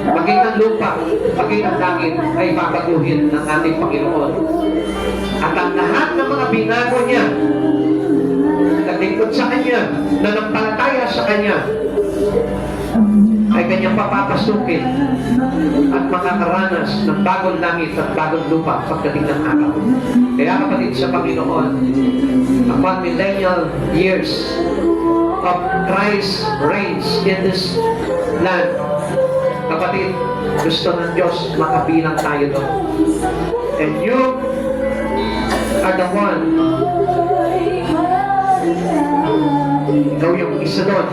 maging ang lupa, maging ang langit ay babaguhin ng ating Panginoon. At ang lahat ng mga binago niya, naglingkod sa Kanya, nanampalataya sa Kanya, ay Kanyang papapasukin at makakaranas ng bagong langit at bagong lupa pagdating ng araw. Kaya kapatid sa Panginoon, upon millennial years of Christ reigns in this land, kapatid, gusto ng Diyos makabilang tayo doon. And you are the one, ikaw yung isa doon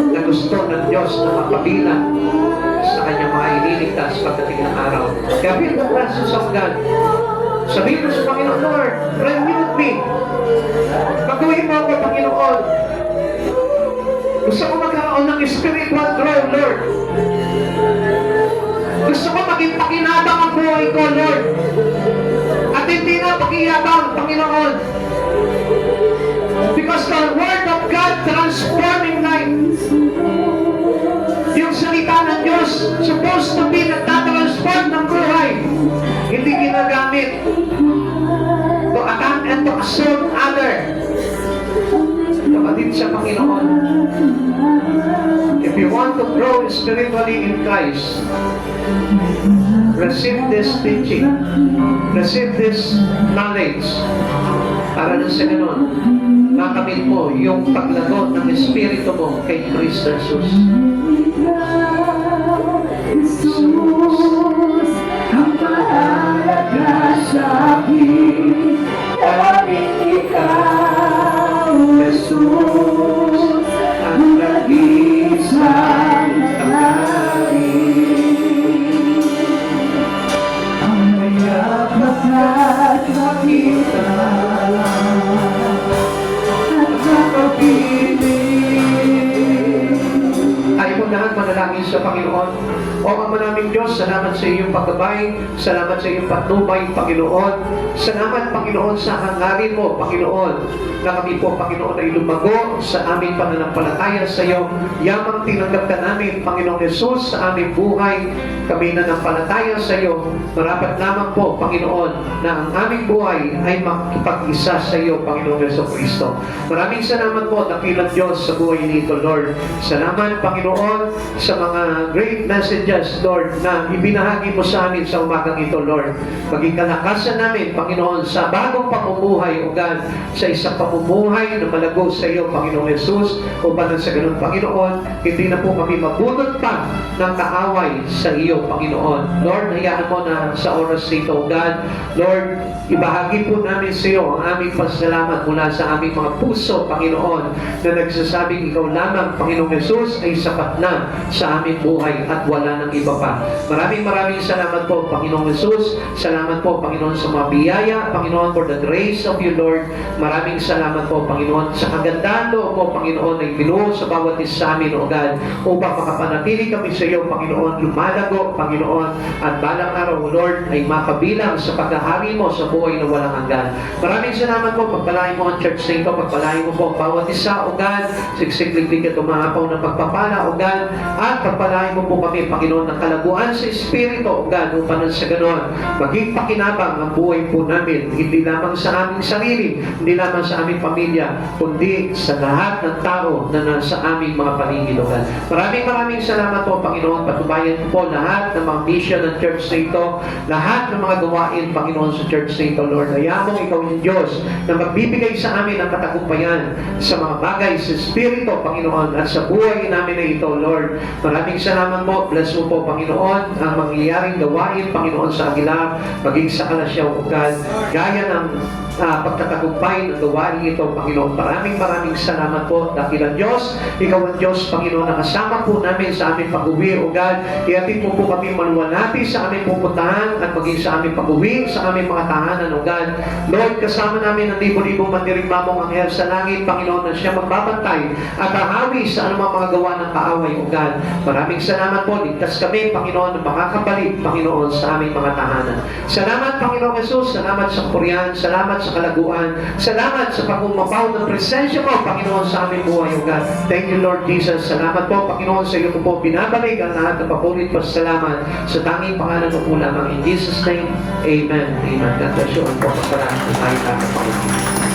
na gusto ng Diyos na mapabilang sa kanyang mga ililigtas pagdating ng araw. Kaya feel the presence of God. Sabihin mo sa Panginoon, Lord, renew me. Pagawin mo ako, Panginoon. Gusto ko magkaroon ng spiritual growth, Lord. Gusto ko maging pakinabang ang buhay ko, Lord. At hindi na pakiyabang, Panginoon. Because the Word of God transforming life. Yung salita ng Diyos supposed to be nagtatransform ng buhay. Hindi ginagamit to attack and to assault other. Kapatid sa Panginoon, if you want to grow spiritually in Christ, receive this teaching, receive this knowledge, para na sa ganun, makamit mo yung paglagot ng Espiritu mo kay Kristo Jesus. Jesus, ang mahalaga sa akin, aming ikaw, Jesus, ang nag-iisang tanghaling. Ang mayapat at makita, at makapiling. Tayo po lahat manalangin sa Panginoon. O Ama naming Diyos, salamat sa iyong pagkabay, salamat sa iyong patnubay, Panginoon. Salamat, Panginoon, sa hangarin mo, Panginoon, na kami po, Panginoon, ay lumago sa aming pananampalataya sa iyo. Yamang tinanggap ka namin, Panginoong Jesus, sa aming buhay. Kami nanampalataya sa iyo. Marapat lamang po, Panginoon, na ang aming buhay ay makipag-isa sa iyo, Panginoong Jesucristo. Maraming salamat po, dakilang Diyos, sa buhay nito, Lord. Salamat, Panginoon, sa mga great messages, Lord, na ibinahagi mo sa amin sa umagang ito, Lord. Maging kalakasan namin, Panginoon, sa bagong pamumuhay, o God, sa isang pamumuhay na malago sa iyo, Panginoong Jesus, upang sa ganun, Panginoon, hindi na po kami mabunod pa ng kaaway sa iyo, Panginoon. Lord, hayaan mo na sa oras nito, God, Lord, ibahagi po namin sa iyo ang aming pasalamat mula sa aming mga puso, Panginoon, na nagsasabing ikaw lamang, Panginoong Jesus, ay sapat na sa aming buhay at wala ng iba pa. Maraming salamat po, Panginoong Jesus. Salamat po, Panginoon, sa mga biyaya, Panginoon, for the grace of you, Lord. Maraming salamat po, Panginoon, sa kagandahan loob mo, Panginoon, ay binuo sa bawat isa sa amin, O God, upang makapanatili kami sa iyo, Panginoon, lumalago, Panginoon, at balang araw, Lord, ay makabilang sa pagkahari mo sa buhay na walang hanggan. Maraming salamat po, pagpalain mo ang church na ito, pagpalain mo po ang bawat isa, O God, siksik-liglig at umahapaw ng pagpapala, O God, at pagpalain mo po kami, Panginoon, ng kalaguan sa Espiritu, O God, upang sa ganoon, maging pakinabang ang buhay po namin, hindi lamang sa aming sarili, hindi lamang sa aming pamilya, kundi sa lahat ng tao na nasa aming mga paligid, O God. Maraming salamat po, Panginoon. Patubayan po lahat ng mga mission ng church na ito, lahat ng mga gawain, Panginoon, sa church na ito, Lord. Hayaan mo ikaw yung Diyos na magbibigay sa amin ng katagumpayan sa mga bagay sa Espiritu, Panginoon, at sa buhay namin na ito, Lord. Maraming salamat po. Bless mo po, Panginoon, ang mangyayaring gawain, Panginoon, sa Aguilar, maging sa Kalasyaw, O God, gaya ng pagtatagumpay ng gawain ito, Panginoon. Maraming salamat po, dakilang Diyos. Ikaw ang Diyos, Panginoon, na kasama po namin sa aming pag-uwi, O God. Iatid mo po kami maluwalhati sa aming pupuntahan at maging sa aming pag-uwi, sa aming mga tahanan, O God. Lord, kasama namin ang libo-libong mandirigmamong anghel sa langit, Panginoon, na siya magbabantay at hahawi sa anumang mga gawa ng kaaway, O God. Maraming salamat po. Ligtas kami, Panginoon, na makakabalik, Panginoon, sa aming mga tahanan. Salamat, Panginoon Jesus. Salamat sa kapurihan. Salamat sa kalaguan. Salamat sa pag-umapaw ng presensya mo, Panginoon, sa aming buhay, O God. Thank you, Lord Jesus. Salamat po, Panginoon, sa iyo po binabalik ang lahat ng papulit pasalamat sa tanging pangalan mo po lamang. In Jesus' name, Amen. Amen. God bless you. Ang po pagparaan ng tayo natin, Panginoon.